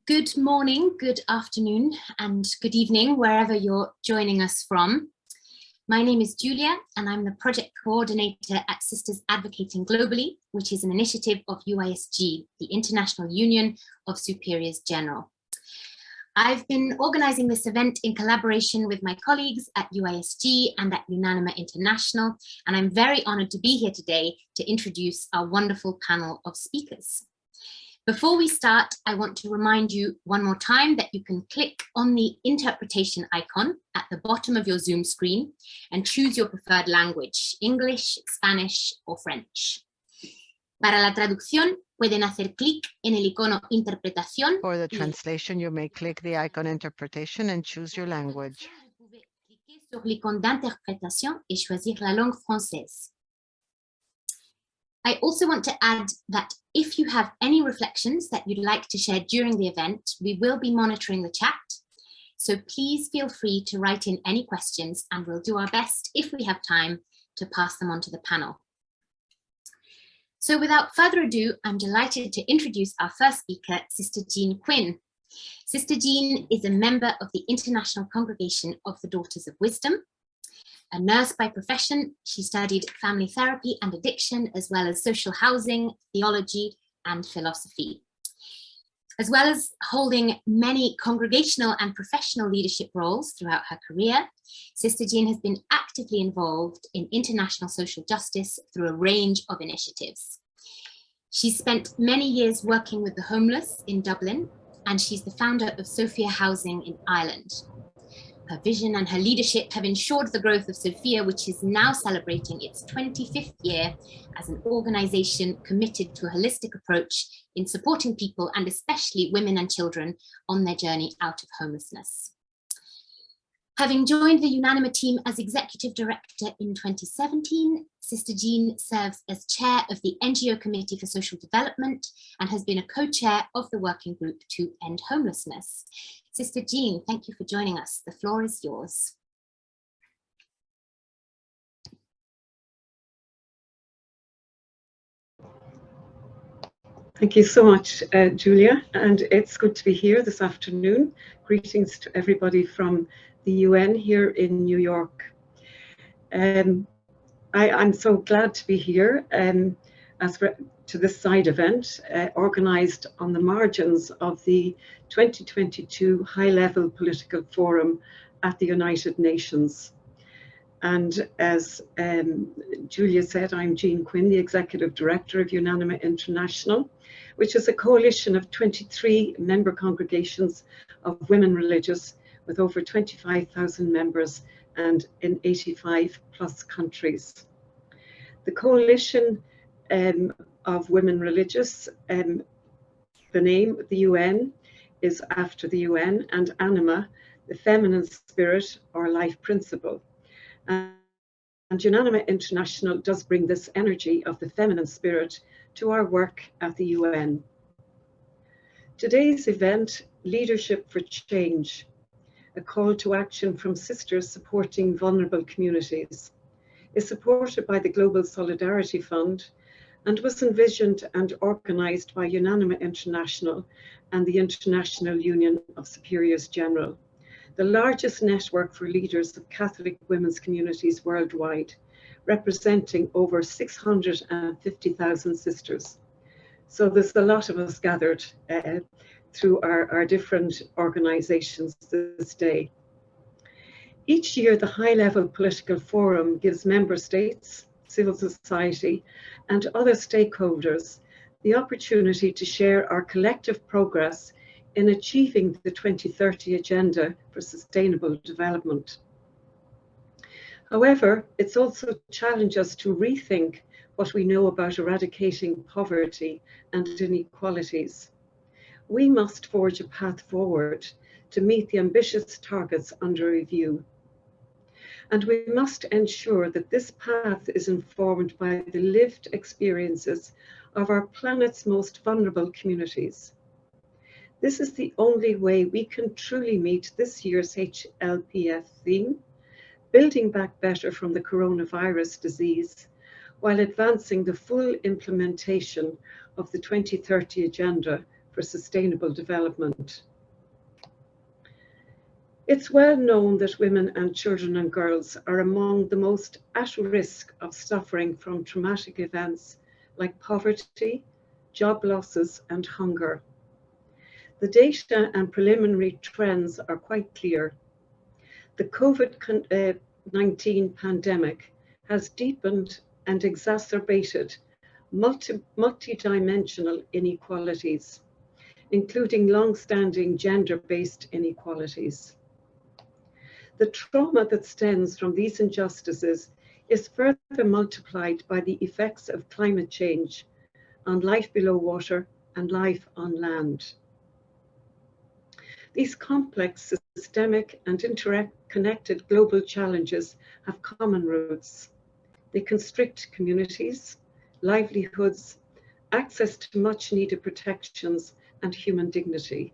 Good morning, good afternoon, and good evening, wherever you're joining us from. My name is Julia, and I'm the project coordinator at Sisters Advocating Globally, which is an initiative of UISG, the International Union of Superiors General. I've been organizing this event in collaboration with my colleagues at UISG and at UNANIMA International, and I'm very honored to be here today to introduce our wonderful panel of speakers. Before we start, I want to remind you one more time that you can click on the interpretation icon at the bottom of your Zoom screen and choose your preferred language, English, Spanish, or French. Para la traducción, pueden hacer clic en el icono interpretación. For the translation, you may click the icon interpretation and choose your language. Vous pouvez cliquer sur l'icône d'interprétation et choisir la langue française. I also want to add that if you have any reflections that you'd like to share during the event, we will be monitoring the chat. So please feel free to write in any questions and we'll do our best, if we have time, to pass them on to the panel. So without further ado, I'm delighted to introduce our first speaker, Sister Jean Quinn. Sister Jean is a member of the International Congregation of the Daughters of Wisdom. A nurse by profession, she studied family therapy and addiction, as well as social housing, theology, and philosophy. As well as holding many congregational and professional leadership roles throughout her career, Sister Jean has been actively involved in international social justice through a range of initiatives. She's spent many years working with the homeless in Dublin, and she's the founder of Sophia Housing in Ireland. Her vision and her leadership have ensured the growth of Sophia, which is now celebrating its 25th year as an organization committed to a holistic approach in supporting people, and especially women and children, on their journey out of homelessness. Having joined the UNANIMA team as Executive Director in 2017, Sister Jean serves as Chair of the NGO Committee for Social Development and has been a co-chair of the Working Group to End Homelessness. Sister Jean, thank you for joining us. The floor is yours. Thank you so much, Julia, and it's good to be here this afternoon. Greetings to everybody from the UN here in New York. I'm so glad to be here to this side event organised on the margins of the 2022 High-Level Political Forum at the United Nations. And as Julia said, I'm Jean Quinn, the Executive Director of UNANIMA International, which is a coalition of 23 member congregations of women religious with over 25,000 members and in 85 plus countries. The coalition of women religious, the name, the UN, is after the UN, and anima, the feminine spirit or life principle. And UNANIMA International does bring this energy of the feminine spirit to our work at the UN. Today's event, Leadership for Change, a call to action from sisters supporting vulnerable communities, is supported by the Global Solidarity Fund and was envisioned and organised by UNANIMA International and the International Union of Superiors General, the largest network for leaders of Catholic women's communities worldwide, representing over 650,000 sisters. So there's a lot of us gathered through our different organisations this day. Each year, the High-Level Political Forum gives member states, civil society, and other stakeholders the opportunity to share our collective progress in achieving the 2030 Agenda for Sustainable Development. However, it's also challenged us to rethink what we know about eradicating poverty and inequalities. We must forge a path forward to meet the ambitious targets under review. And we must ensure that this path is informed by the lived experiences of our planet's most vulnerable communities. This is the only way we can truly meet this year's HLPF theme, building back better from the coronavirus disease, while advancing the full implementation of the 2030 Agenda for for sustainable development. It's well known that women and children and girls are among the most at risk of suffering from traumatic events like poverty, job losses, and hunger. The data and preliminary trends are quite clear. The COVID-19 pandemic has deepened and exacerbated multidimensional inequalities, including long-standing gender-based inequalities. The trauma that stems from these injustices is further multiplied by the effects of climate change on life below water and life on land. These complex, systemic, and interconnected global challenges have common roots. They constrict communities, livelihoods, access to much-needed protections, and human dignity.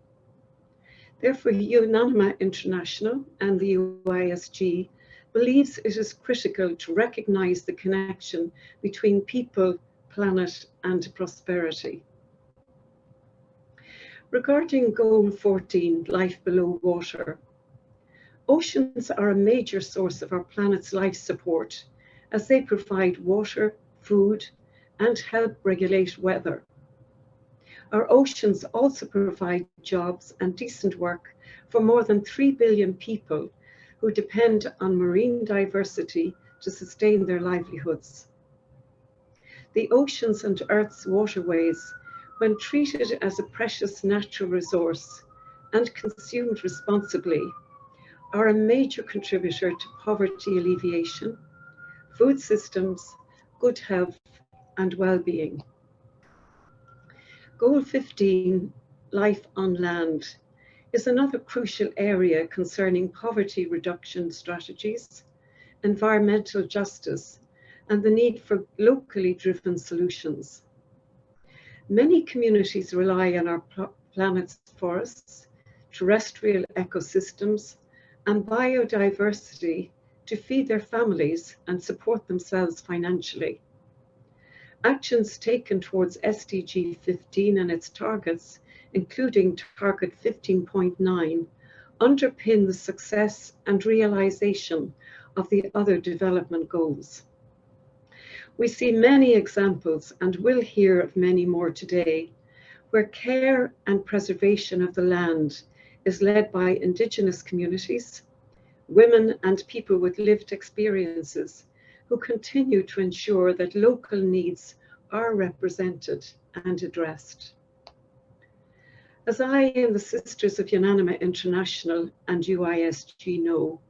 Therefore, UNANIMA International and the UISG believes it is critical to recognize the connection between people, planet, and prosperity. Regarding Goal 14, Life Below Water, oceans are a major source of our planet's life support as they provide water, food, and help regulate weather. Our oceans also provide jobs and decent work for more than 3 billion people who depend on marine diversity to sustain their livelihoods. The oceans and Earth's waterways, when treated as a precious natural resource and consumed responsibly, are a major contributor to poverty alleviation, food systems, good health, and well-being. Goal 15, Life on Land, is another crucial area concerning poverty reduction strategies, environmental justice, and the need for locally driven solutions. Many communities rely on our planet's forests, terrestrial ecosystems, and biodiversity to feed their families and support themselves financially. Actions taken towards SDG 15 and its targets, including Target 15.9, underpin the success and realization of the other development goals. We see many examples, and will hear of many more today, where care and preservation of the land is led by Indigenous communities, women and people with lived experiences, who continue to ensure that local needs are represented and addressed. As I and the Sisters of UNANIMA International and UISG know,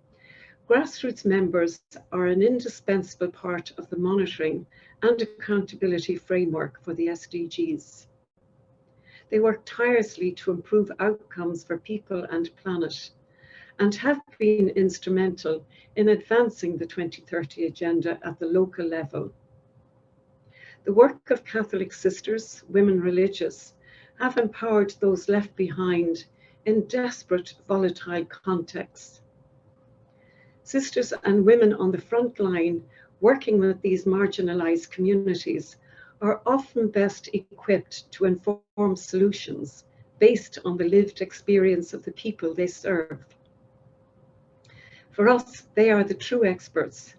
grassroots members are an indispensable part of the monitoring and accountability framework for the SDGs. They work tirelessly to improve outcomes for people and planet, and have been instrumental in advancing the 2030 agenda at the local level. The work of Catholic sisters, women religious, have empowered those left behind in desperate, volatile contexts. Sisters and women on the front line working with these marginalized communities are often best equipped to inform solutions based on the lived experience of the people they serve. For us, they are the true experts,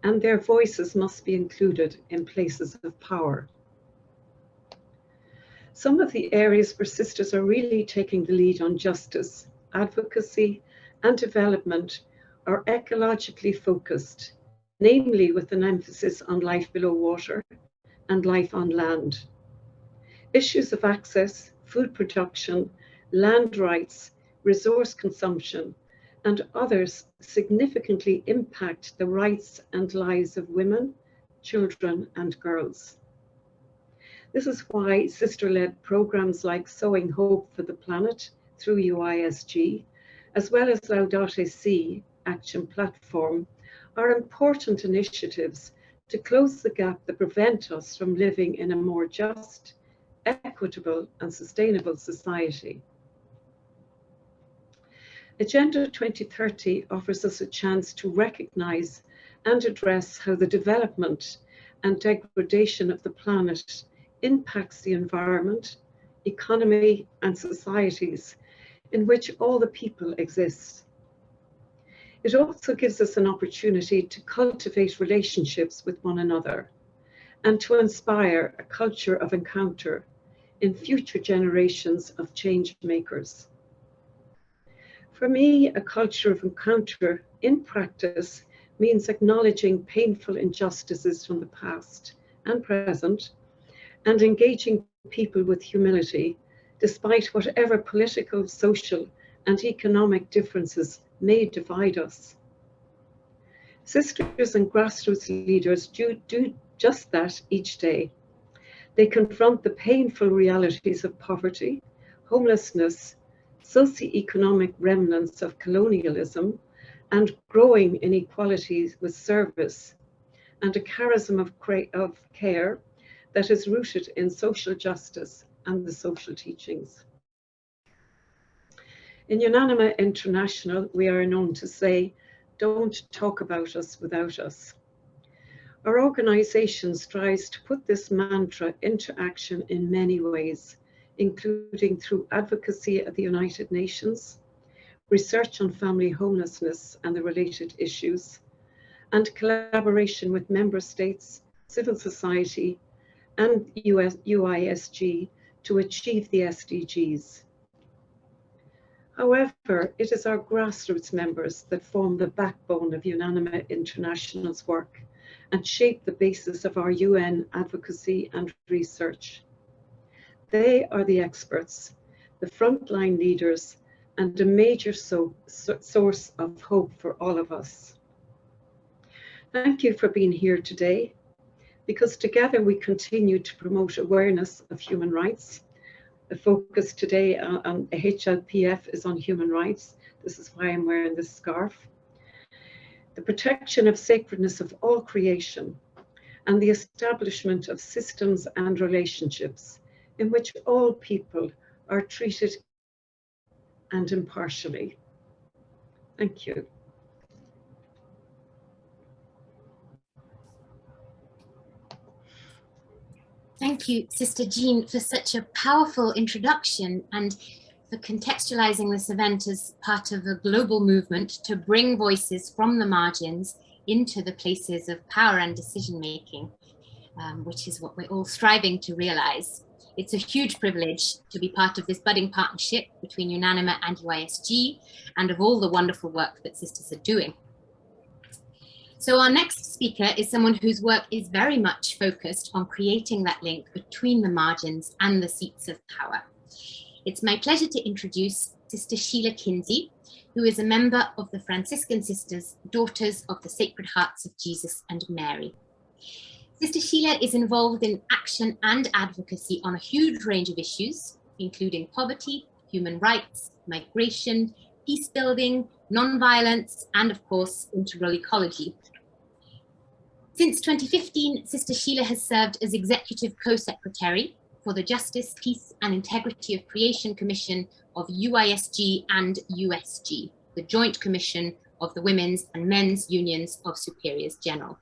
and their voices must be included in places of power. Some of the areas where sisters are really taking the lead on justice, advocacy, and development are ecologically focused, namely with an emphasis on life below water and life on land. Issues of access, food production, land rights, resource consumption, and others significantly impact the rights and lives of women, children, and girls. This is why sister-led programs like Sowing Hope for the Planet through UISG, as well as Laudate Si Action Platform, are important initiatives to close the gap that prevent us from living in a more just, equitable, and sustainable society. Agenda 2030 offers us a chance to recognize and address how the development and degradation of the planet impacts the environment, economy, and societies in which all the people exist. It also gives us an opportunity to cultivate relationships with one another and to inspire a culture of encounter in future generations of change makers. For me, a culture of encounter in practice means acknowledging painful injustices from the past and present and engaging people with humility, despite whatever political, social, and economic differences may divide us. Sisters and grassroots leaders do just that each day. They confront the painful realities of poverty, homelessness, socioeconomic remnants of colonialism, and growing inequalities with service, and a charism of care that is rooted in social justice and the social teachings. In UNANIMA International, we are known to say, "Don't talk about us without us." Our organization strives to put this mantra into action in many ways, including through advocacy at the United Nations, research on family homelessness and the related issues, and collaboration with member states, civil society, and UISG to achieve the SDGs. However, it is our grassroots members that form the backbone of UNANIMA International's work and shape the basis of our UN advocacy and research. They are the experts, the frontline leaders, and a major source of hope for all of us. Thank you for being here today, because together we continue to promote awareness of human rights. The focus today on HLPF is on human rights. This is why I'm wearing this scarf. The protection of sacredness of all creation, and the establishment of systems and relationships in which all people are treated and impartially. Thank you. Thank you, Sister Jean, for such a powerful introduction and for contextualizing this event as part of a global movement to bring voices from the margins into the places of power and decision-making, which is what we're all striving to realize. It's a huge privilege to be part of this budding partnership between UNANIMA and UISG, and of all the wonderful work that sisters are doing. So our next speaker is someone whose work is very much focused on creating that link between the margins and the seats of power. It's my pleasure to introduce Sister Sheila Kinsey, who is a member of the Franciscan Sisters, Daughters of the Sacred Hearts of Jesus and Mary. Sister Sheila is involved in action and advocacy on a huge range of issues, including poverty, human rights, migration, peace building, non-violence, and of course, integral ecology. Since 2015, Sister Sheila has served as Executive Co-Secretary for the Justice, Peace and Integrity of Creation Commission of UISG and USG, the Joint Commission of the Women's and Men's Unions of Superiors General.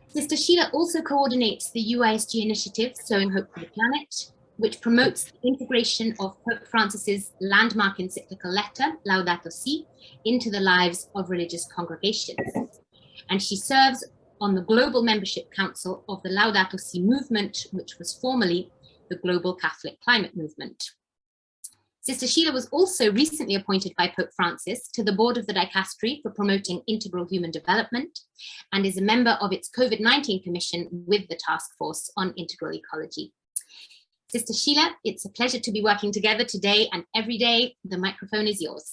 Sister Sheila also coordinates the UISG initiative, Sowing Hope for the Planet, which promotes the integration of Pope Francis's landmark encyclical letter, Laudato Si, into the lives of religious congregations. And she serves on the Global Membership Council of the Laudato Si movement, which was formerly the Global Catholic Climate Movement. Sister Sheila was also recently appointed by Pope Francis to the board of the Dicastery for Promoting Integral Human Development, and is a member of its COVID-19 Commission with the Task Force on Integral Ecology. Sister Sheila, it's a pleasure to be working together today and every day. The microphone is yours.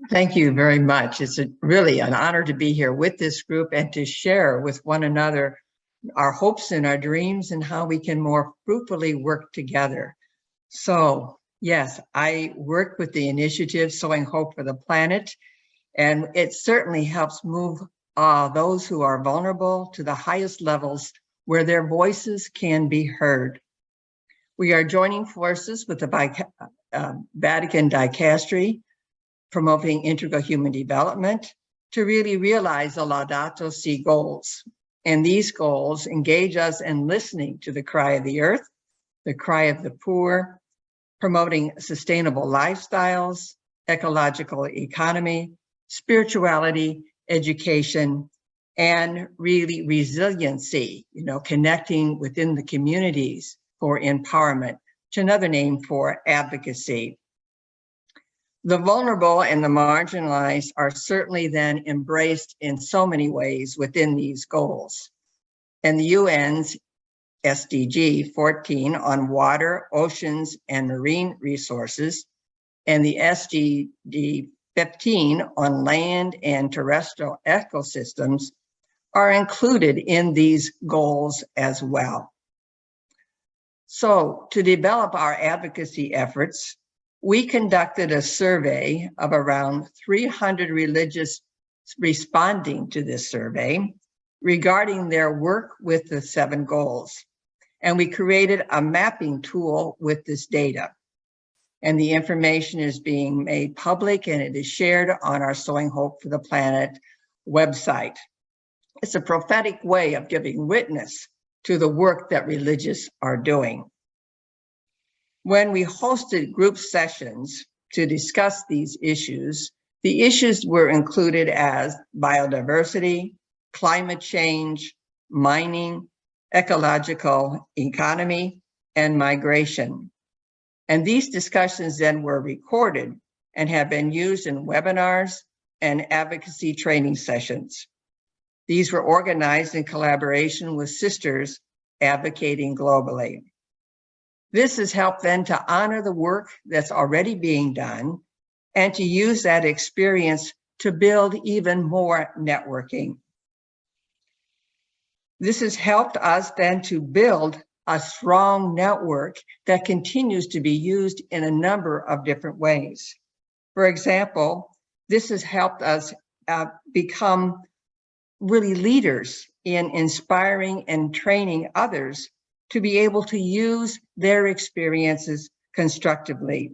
Thank you very much. It's really an honor to be here with this group and to share with one another our hopes and our dreams and how we can more fruitfully work together. So yes, I work with the initiative Sowing Hope for the Planet, and it certainly helps move those who are vulnerable to the highest levels where their voices can be heard. We are joining forces with the Vatican Dicastery, promoting integral human development, to really realize the Laudato Si goals. And these goals engage us in listening to the cry of the earth, the cry of the poor, promoting sustainable lifestyles, ecological economy, spirituality, education, and really resiliency, connecting within the communities for empowerment, which is another name for advocacy. The vulnerable and the marginalized are certainly then embraced in so many ways within these goals. And the UN's SDG 14 on water, oceans, and marine resources, and the SDG 15 on land and terrestrial ecosystems are included in these goals as well. So to develop our advocacy efforts, we conducted a survey of around 300 religious responding to this survey regarding their work with the 7 goals. And we created a mapping tool with this data. And the information is being made public and it is shared on our Sowing Hope for the Planet website. It's a prophetic way of giving witness to the work that religious are doing. When we hosted group sessions to discuss these issues, the issues were included as biodiversity, climate change, mining, ecological economy, and migration. And these discussions then were recorded and have been used in webinars and advocacy training sessions. These were organized in collaboration with sisters advocating globally. This has helped then to honor the work that's already being done and to use that experience to build even more networking. This has helped us then to build a strong network that continues to be used in a number of different ways. For example, this has helped us become really leaders in inspiring and training others to be able to use their experiences constructively.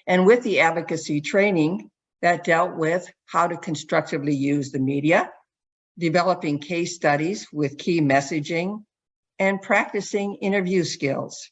And with the advocacy training that dealt with how to constructively use the media, developing case studies with key messaging, and practicing interview skills.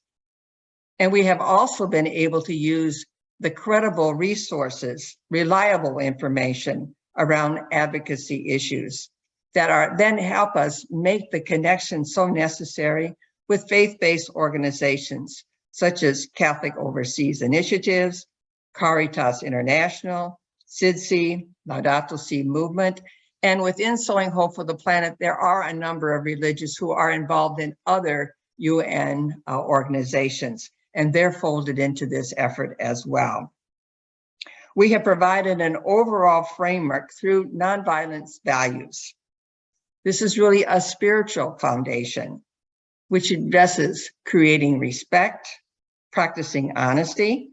And we have also been able to use the credible resources, reliable information around advocacy issues that are then help us make the connection so necessary with faith-based organizations such as Catholic Overseas Initiatives, Caritas International, SIDSI, Laudato Si movement, and within Sowing Hope for the Planet, there are a number of religious who are involved in other UN organizations, and they're folded into this effort as well. We have provided an overall framework through nonviolence values. This is really a spiritual foundation, which addresses creating respect, practicing honesty,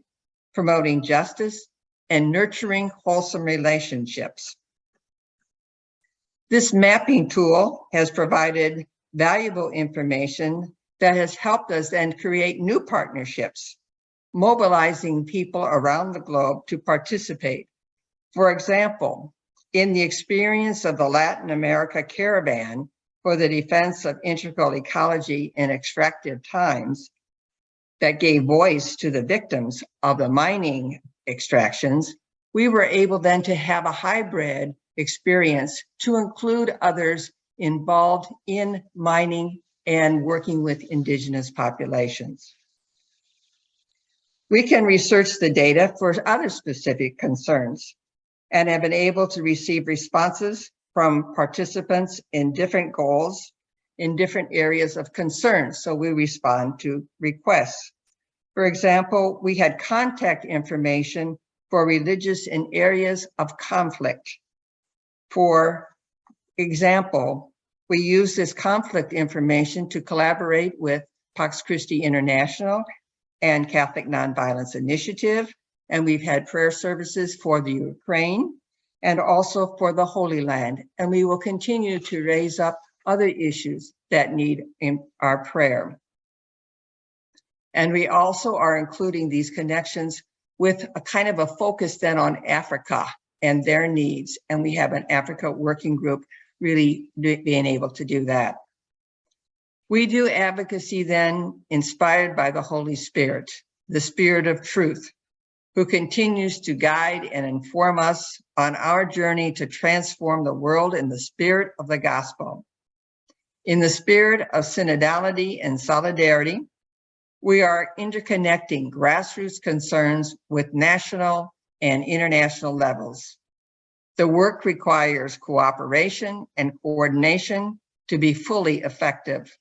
promoting justice, and nurturing wholesome relationships. This mapping tool has provided valuable information that has helped us then create new partnerships, mobilizing people around the globe to participate. For example, in the experience of the Latin America Caravan for the Defense of Integral Ecology in Extractive Times that gave voice to the victims of the mining extractions, we were able then to have a hybrid experience to include others involved in mining and working with indigenous populations. We can research the data for other specific concerns and have been able to receive responses from participants in different goals in different areas of concern. So we respond to requests. For example, we had contact information for religious in areas of conflict. For example, we use this conflict information to collaborate with Pax Christi International and Catholic Nonviolence Initiative, and we've had prayer services for the Ukraine and also for the Holy Land, and we will continue to raise up other issues that need our prayer. And we also are including these connections with a kind of a focus then on Africa and their needs. And we have an Africa working group really being able to do that. We do advocacy then inspired by the Holy Spirit, the Spirit of truth, who continues to guide and inform us on our journey to transform the world in the spirit of the gospel. In the spirit of synodality and solidarity, we are interconnecting grassroots concerns with national and international levels. The work requires cooperation and coordination to be fully effective.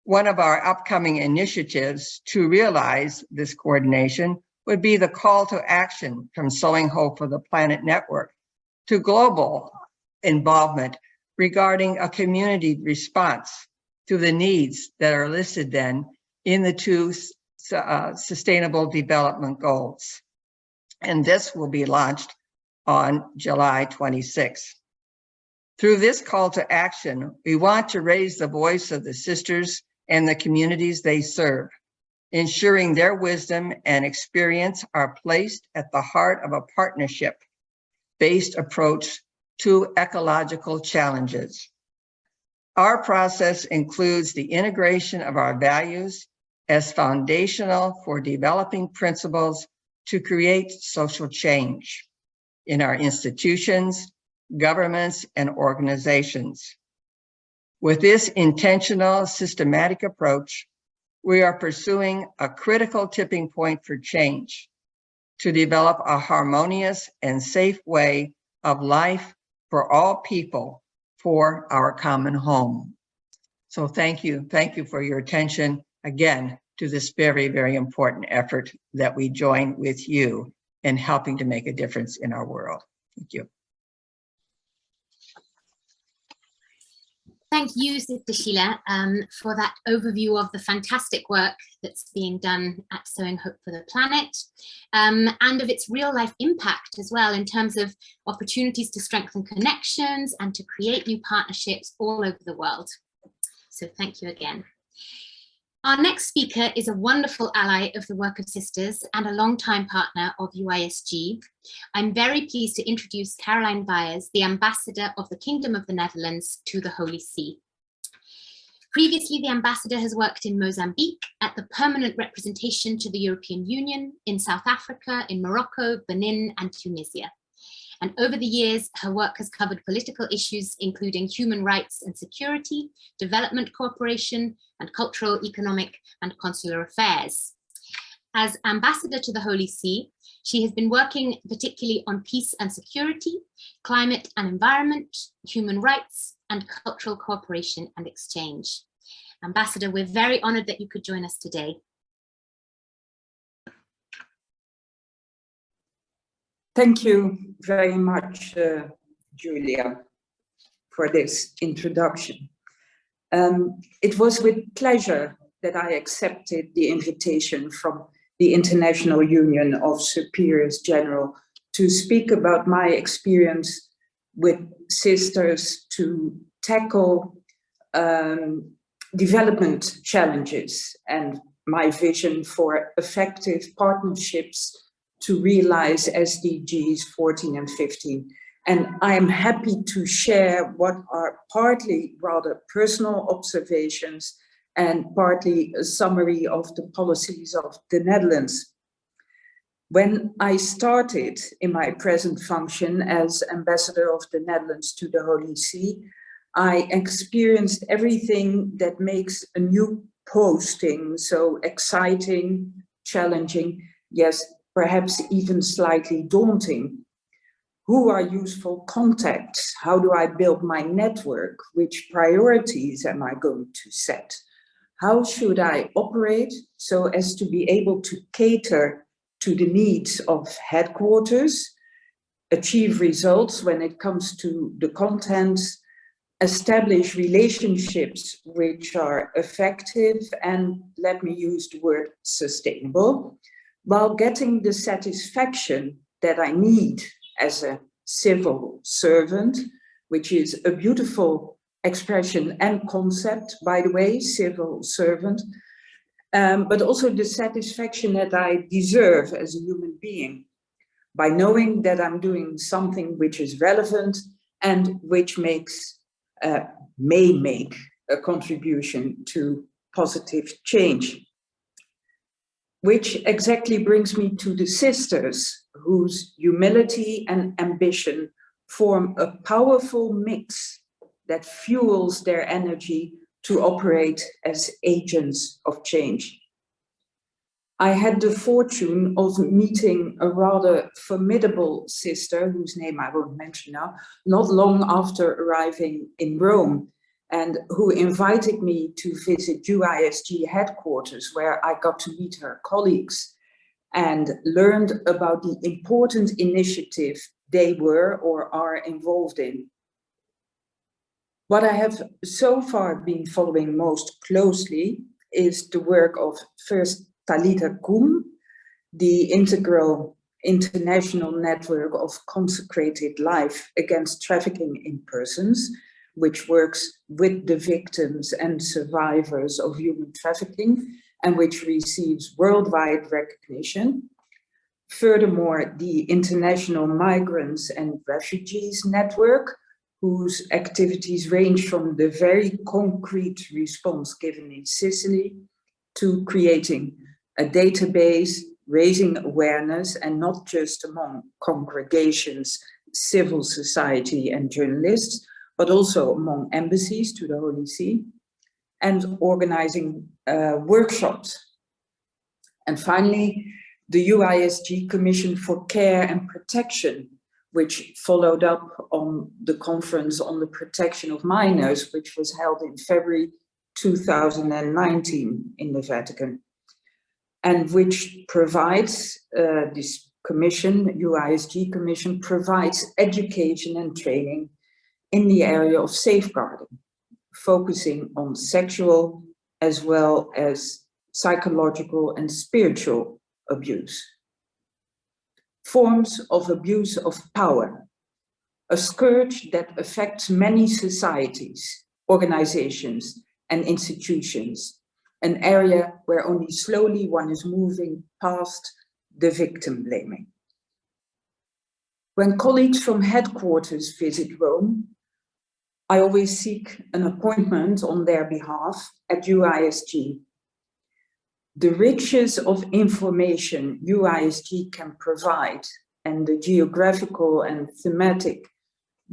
One of our upcoming initiatives to realize this coordination would be the call to action from Sowing Hope for the Planet Network to global involvement regarding a community response to the needs that are listed then in the two Sustainable Development Goals. And this will be launched on July 26th. Through this call to action, we want to raise the voice of the sisters and the communities they serve, ensuring their wisdom and experience are placed at the heart of a partnership-based approach to ecological challenges. Our process includes the integration of our values as foundational for developing principles to create social change in our institutions, governments, and organizations. With this intentional, systematic approach, we are pursuing a critical tipping point for change to develop a harmonious and safe way of life for all people for our common home. So thank you for your attention again to this very, very important effort that we join with you in helping to make a difference in our world. Thank you. Thank you, Sister Sheila, for that overview of the fantastic work that's being done at Sowing Hope for the Planet, and of its real-life impact as well in terms of opportunities to strengthen connections and to create new partnerships all over the world. So thank you again. Our next speaker is a wonderful ally of the work of sisters and a longtime partner of UISG. I'm very pleased to introduce Caroline Byers, the Ambassador of the Kingdom of the Netherlands to the Holy See. Previously, the Ambassador has worked in Mozambique at the Permanent Representation to the European Union, in South Africa, in Morocco, Benin, and Tunisia. And over the years, her work has covered political issues, including human rights and security, development cooperation, and cultural, economic, and consular affairs. As Ambassador to the Holy See, she has been working particularly on peace and security, climate and environment, human rights, and cultural cooperation and exchange. Ambassador, we're very honored that you could join us today. Thank you very much, Julia, for this introduction. It was with pleasure that I accepted the invitation from the International Union of Superiors General to speak about my experience with sisters to tackle development challenges and my vision for effective partnerships to realize SDGs 14 and 15. And I am happy to share what are partly rather personal observations and partly a summary of the policies of the Netherlands. When I started in my present function as Ambassador of the Netherlands to the Holy See, I experienced everything that makes a new posting so exciting, challenging, yes, perhaps even slightly daunting. Who are useful contacts? How do I build my network? Which priorities am I going to set? How should I operate so as to be able to cater to the needs of headquarters, achieve results when it comes to the contents, establish relationships which are effective and, let me use the word, sustainable, while getting the satisfaction that I need as a civil servant, which is a beautiful expression and concept, by the way, civil servant, but also the satisfaction that I deserve as a human being by knowing that I'm doing something which is relevant and which may make a contribution to positive change. Which exactly brings me to the sisters, whose humility and ambition form a powerful mix that fuels their energy to operate as agents of change. I had the fortune of meeting a rather formidable sister, whose name I won't mention now, not long after arriving in Rome, and who invited me to visit UISG headquarters, where I got to meet her colleagues and learned about the important initiative they were or are involved in. What I have so far been following most closely is the work of first Talita Kum, the integral international network of consecrated life against trafficking in persons, which works with the victims and survivors of human trafficking and which receives worldwide recognition. Furthermore, the International Migrants and Refugees Network, whose activities range from the very concrete response given in Sicily to creating a database, raising awareness, and not just among congregations, civil society, and journalists, but also among embassies to the Holy See, and organizing workshops. And finally, the UISG Commission for Care and Protection, which followed up on the conference on the protection of minors, which was held in February 2019 in the Vatican, and which provides, this commission, UISG Commission, provides education and training in the area of safeguarding, focusing on sexual as well as psychological and spiritual abuse. Forms of abuse of power, a scourge that affects many societies, organizations, and institutions, an area where only slowly one is moving past the victim blaming. When colleagues from headquarters visit Rome, I always seek an appointment on their behalf at UISG. The riches of information UISG can provide and the geographical and thematic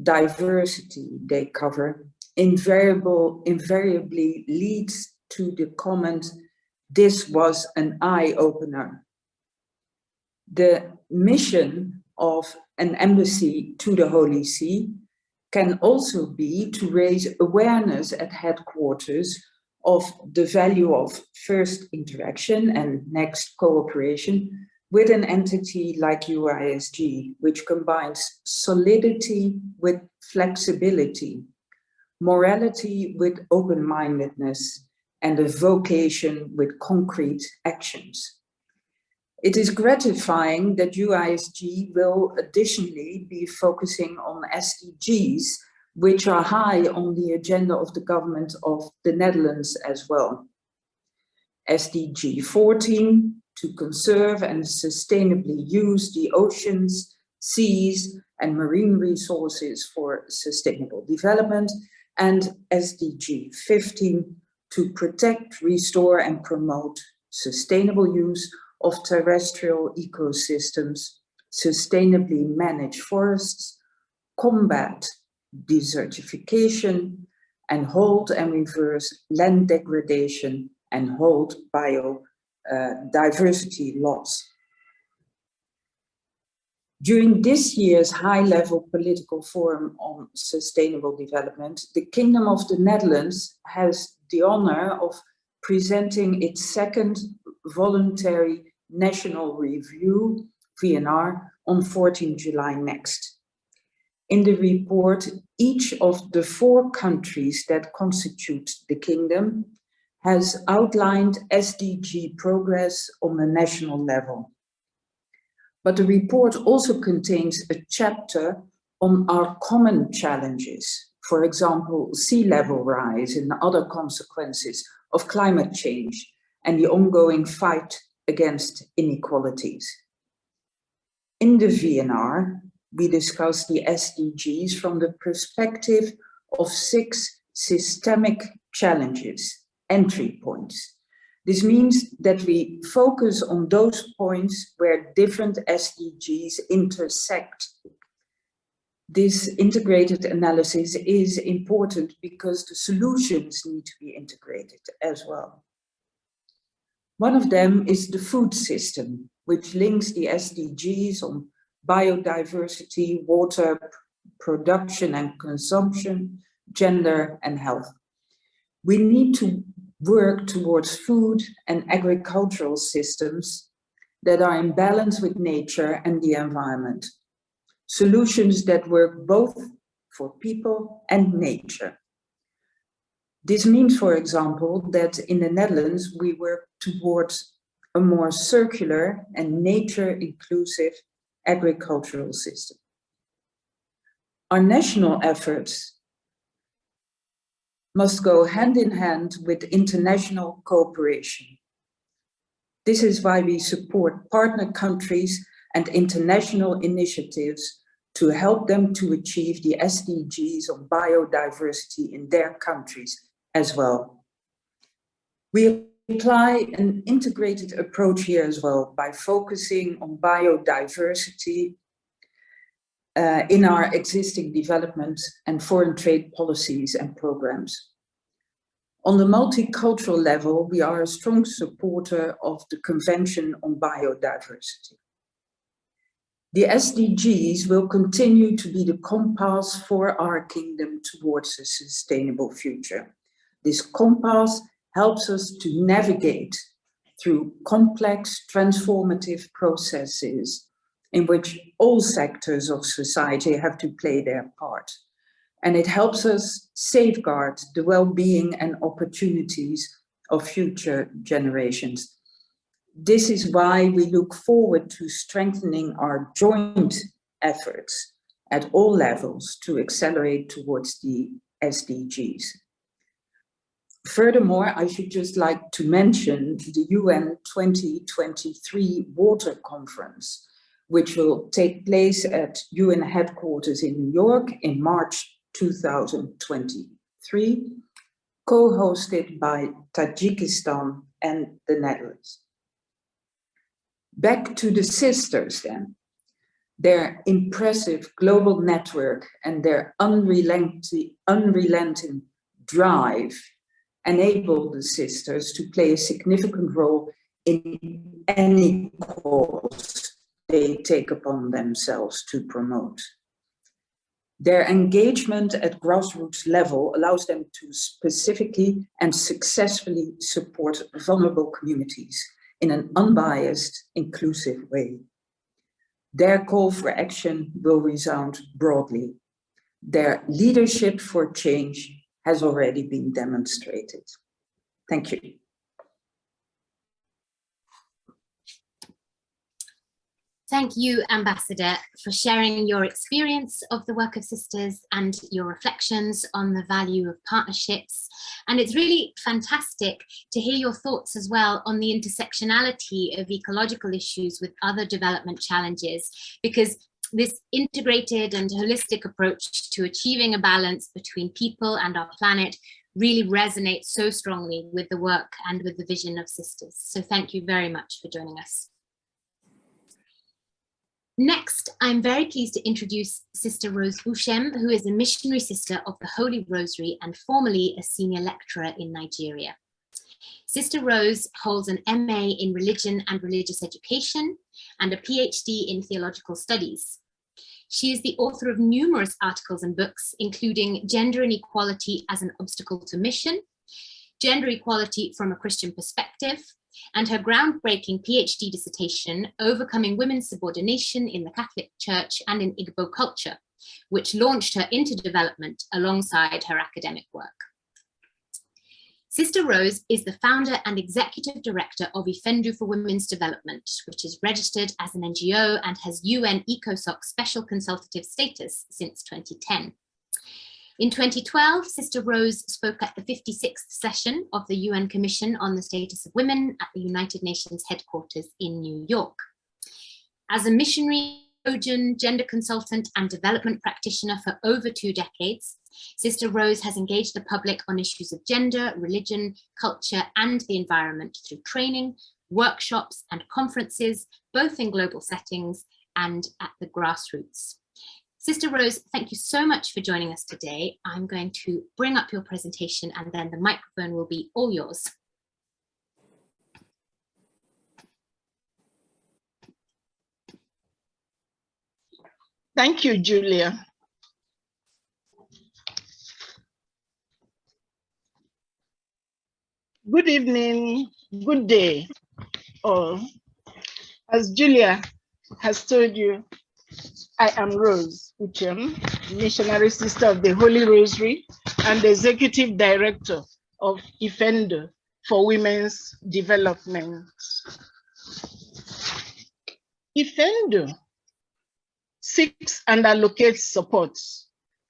diversity they cover invariably leads to the comment, "This was an eye-opener." The mission of an embassy to the Holy See can also be to raise awareness at headquarters of the value of first interaction and next cooperation with an entity like UISG, which combines solidity with flexibility, morality with open-mindedness, and a vocation with concrete actions. It is gratifying that UISG will additionally be focusing on SDGs, which are high on the agenda of the government of the Netherlands as well. SDG 14, to conserve and sustainably use the oceans, seas, and marine resources for sustainable development, and SDG 15, to protect, restore, and promote sustainable use of terrestrial ecosystems, sustainably manage forests, combat desertification, and hold and reverse land degradation and hold biodiversity loss. During this year's high-level political forum on sustainable development, the Kingdom of the Netherlands has the honor of presenting its second voluntary national review, VNR, on 14 July next. In the report, each of the 4 countries that constitute the Kingdom has outlined SDG progress on a national level. But the report also contains a chapter on our common challenges, for example, sea level rise and other consequences of climate change and the ongoing fight against inequalities. In the VNR, we discuss the SDGs from the perspective of 6 systemic challenges, entry points. This means that we focus on those points where different SDGs intersect. This integrated analysis is important because the solutions need to be integrated as well. One of them is the food system, which links the SDGs on biodiversity, water production and consumption, gender and health. We need to work towards food and agricultural systems that are in balance with nature and the environment. Solutions that work both for people and nature. This means, for example, that in the Netherlands, we work towards a more circular and nature-inclusive agricultural system. Our national efforts must go hand in hand with international cooperation. This is why we support partner countries and international initiatives to help them to achieve the SDGs on biodiversity in their countries as well. We apply an integrated approach here as well by focusing on biodiversity in our existing development and foreign trade policies and programs. On the multicultural level, we are a strong supporter of the Convention on Biodiversity. The SDGs will continue to be the compass for our kingdom towards a sustainable future. This compass helps us to navigate through complex transformative processes in which all sectors of society have to play their part. And it helps us safeguard the well-being and opportunities of future generations. This is why we look forward to strengthening our joint efforts at all levels to accelerate towards the SDGs. Furthermore, I should just like to mention the UN 2023 Water Conference, which will take place at UN headquarters in New York in March 2023, co-hosted by Tajikistan and the Netherlands. Back to the sisters then. Their impressive global network and their unrelenting drive enable the sisters to play a significant role in any cause they take upon themselves to promote. Their engagement at grassroots level allows them to specifically and successfully support vulnerable communities in an unbiased, inclusive way. Their call for action will resound broadly. Their leadership for change has already been demonstrated. Thank you. Thank you, Ambassador, for sharing your experience of the work of sisters and your reflections on the value of partnerships. And it's really fantastic to hear your thoughts as well on the intersectionality of ecological issues with other development challenges, because this integrated and holistic approach to achieving a balance between people and our planet really resonates so strongly with the work and with the vision of sisters. So thank you very much for joining us. Next, I'm very pleased to introduce Sister Rose Bushem, who is a missionary sister of the Holy Rosary and formerly a senior lecturer in Nigeria. Sister Rose holds an MA in Religion and Religious Education and a PhD in Theological Studies. She is the author of numerous articles and books, including Gender Inequality as an Obstacle to Mission, Gender Equality from a Christian Perspective, and her groundbreaking PhD dissertation, Overcoming Women's Subordination in the Catholic Church and in Igbo Culture, which launched her into development alongside her academic work. Sister Rose is the founder and executive director of Ifendu for Women's Development, which is registered as an NGO and has UN ECOSOC special consultative status since 2010. In 2012, Sister Rose spoke at the 56th session of the UN Commission on the Status of Women at the United Nations headquarters in New York. As a missionary theologian, gender consultant, and development practitioner for over 2 decades, Sister Rose has engaged the public on issues of gender, religion, culture, and the environment through training, workshops, and conferences, both in global settings and at the grassroots. Sister Rose, thank you so much for joining us today. I'm going to bring up your presentation and then the microphone will be all yours. Thank you, Julia. Good evening, good day, all. As Julia has told you, I am Rose Uchem, Missionary Sister of the Holy Rosary and the Executive Director of IFENDO for Women's Development. IFENDO seeks and allocates support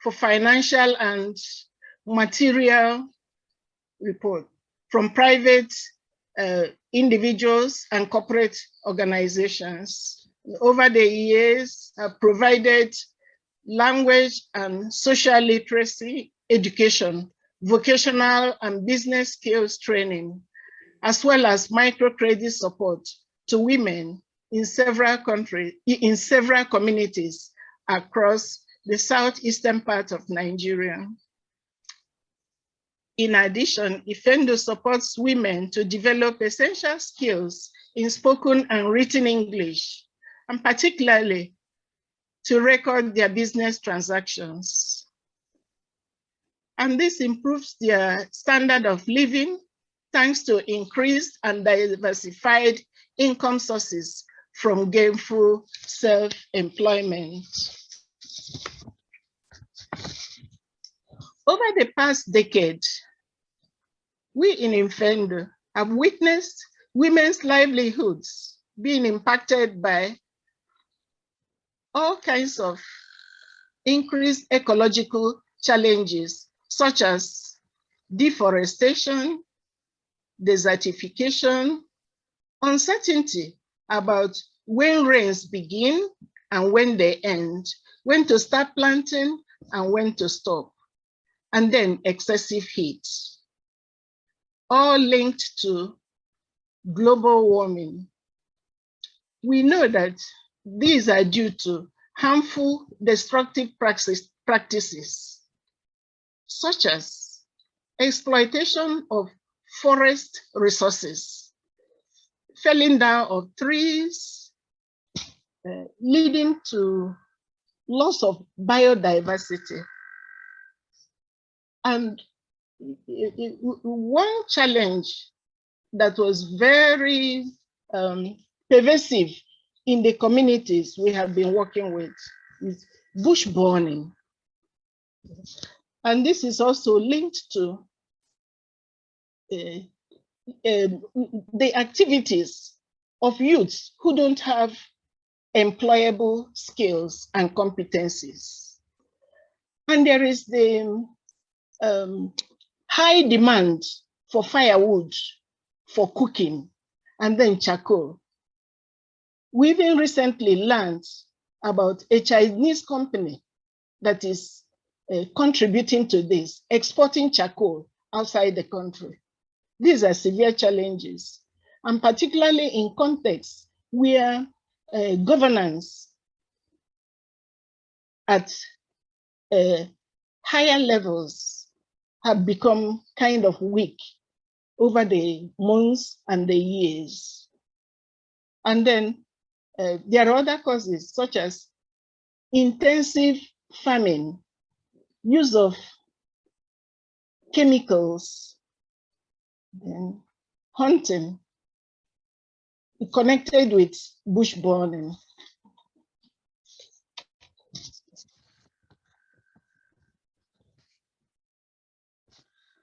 for financial and material support from private individuals and corporate organizations. Over the years, have provided language and social literacy education, vocational and business skills training, as well as microcredit support to women in several communities across the southeastern part of Nigeria. In addition, IFENDO supports women to develop essential skills in spoken and written English, and particularly to record their business transactions. And this improves their standard of living thanks to increased and diversified income sources from gainful self-employment. Over the past decade, we in IFENDO have witnessed women's livelihoods being impacted by all kinds of increased ecological challenges, such as deforestation, desertification, uncertainty about when rains begin and when they end, when to start planting and when to stop, and then excessive heat, all linked to global warming. We know that these are due to harmful, destructive practices, such as exploitation of forest resources, felling down of trees, leading to loss of biodiversity. And one challenge that was very pervasive in the communities we have been working with is bush burning. And this is also linked to the activities of youths who don't have employable skills and competencies. And there is the high demand for firewood for cooking and then charcoal. We even recently learned about a Chinese company that is contributing to this, exporting charcoal outside the country. These are severe challenges, and particularly in contexts where governance at higher levels have become kind of weak over the months and the years. And then there are other causes such as intensive farming, use of chemicals, and hunting connected with bush burning.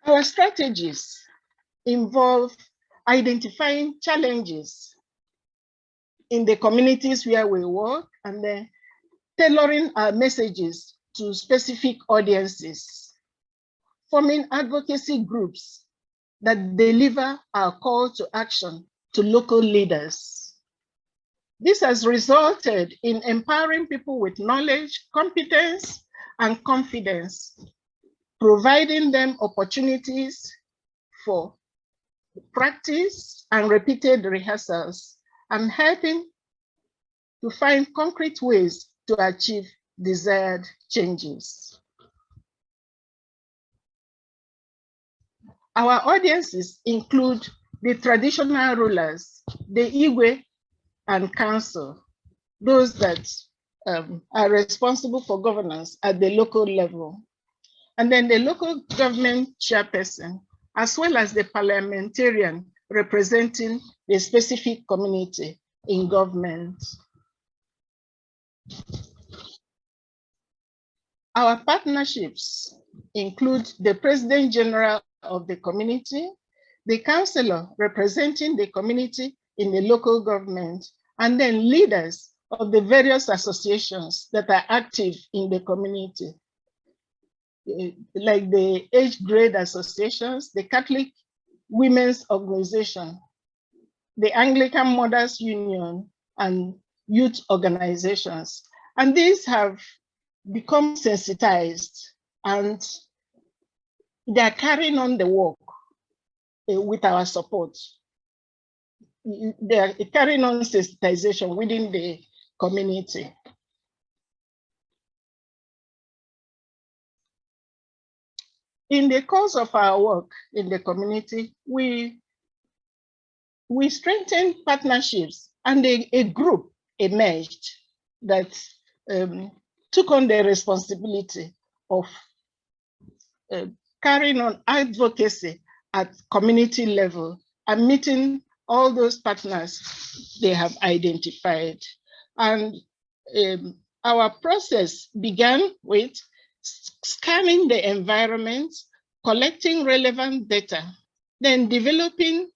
Our strategies involve identifying challenges in the communities where we work and then tailoring our messages to specific audiences, forming advocacy groups that deliver our call to action to local leaders, This has resulted in empowering people with knowledge, competence, and confidence, providing them opportunities for practice and repeated rehearsals, and helping to find concrete ways to achieve desired changes. Our audiences include the traditional rulers, the Igwe and council, those that are responsible for governance at the local level, and then the local government chairperson, as well as the parliamentarian representing the specific community in government. Our partnerships include the President General of the community, the councillor representing the community in the local government, and then leaders of the various associations that are active in the community, like the age grade associations, the Catholic Women's Organization, the Anglican Mothers Union, and youth organizations. And these have become sensitized, and they are carrying on the work with our support. They are carrying on sensitization within the community. In the course of our work in the community, we strengthened partnerships, and a group emerged that took on the responsibility of carrying on advocacy at community level and meeting all those partners they have identified. And our process began with scanning the environment, collecting relevant data, then developing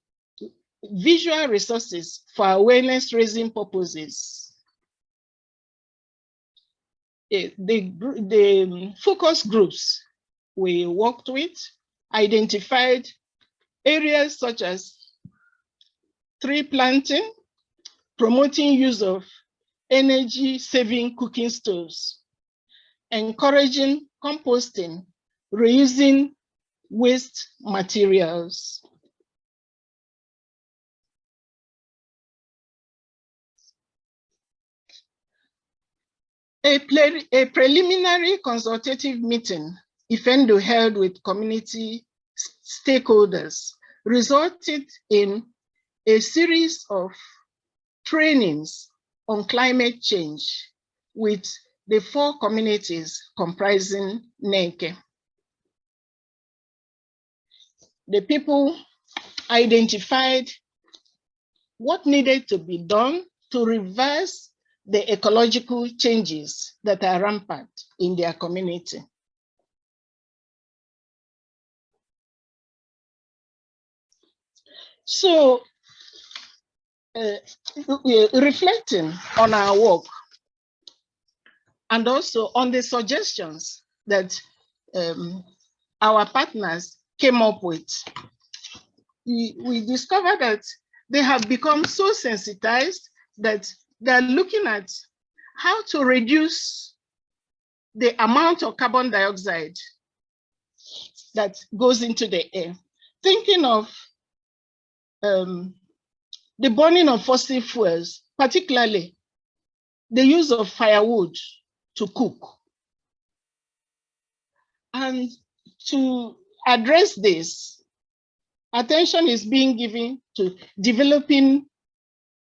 visual resources for awareness raising purposes. The focus groups we worked with identified areas such as tree planting, promoting use of energy-saving cooking stoves, encouraging composting, reusing waste materials. A preliminary consultative meeting, Ifendo held with community stakeholders, resulted in a series of trainings on climate change with the 4 communities comprising Neke. The people identified what needed to be done to reverse the ecological changes that are rampant in their community. So, reflecting on our work and also on the suggestions that our partners came up with, we discovered that they have become so sensitized that they're looking at how to reduce the amount of carbon dioxide that goes into the air, thinking of the burning of fossil fuels, particularly the use of firewood to cook. And to address this, attention is being given to developing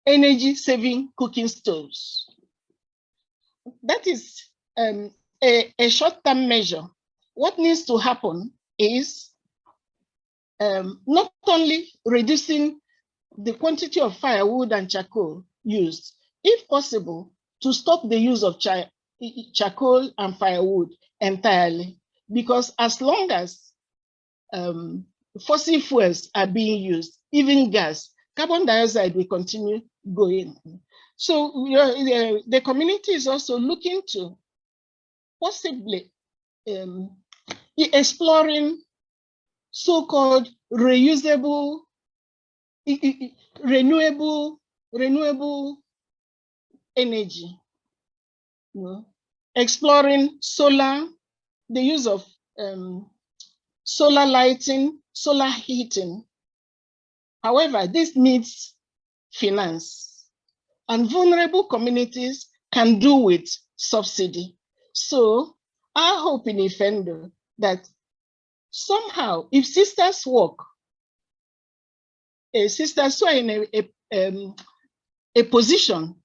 energy-saving cooking stoves. That is a short-term measure. What needs to happen is not only reducing the quantity of firewood and charcoal used, if possible, to stop the use of charcoal and firewood entirely, because as long as fossil fuels are being used, even gas, carbon dioxide will continue going. So the community is also looking to possibly exploring so-called reusable, renewable energy, exploring solar, the use of solar lighting, solar heating. However, this needs finance, and vulnerable communities can do with subsidy. So I hope in Ifendo that somehow, if sisters work, sisters who are in a position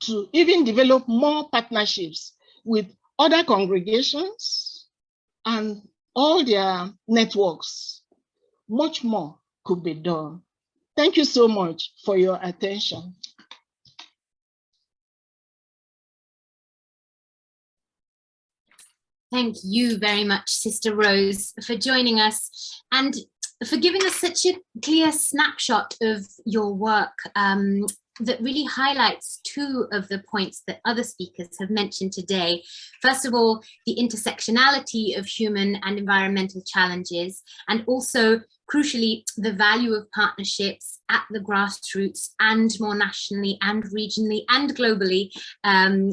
to even develop more partnerships with other congregations and all their networks, much more could be done. Thank you so much for your attention. Thank you very much, Sister Rose, for joining us and for giving us such a clear snapshot of your work that really highlights two of the points that other speakers have mentioned today. First of all, the intersectionality of human and environmental challenges, and also, crucially, the value of partnerships at the grassroots and more nationally and regionally and globally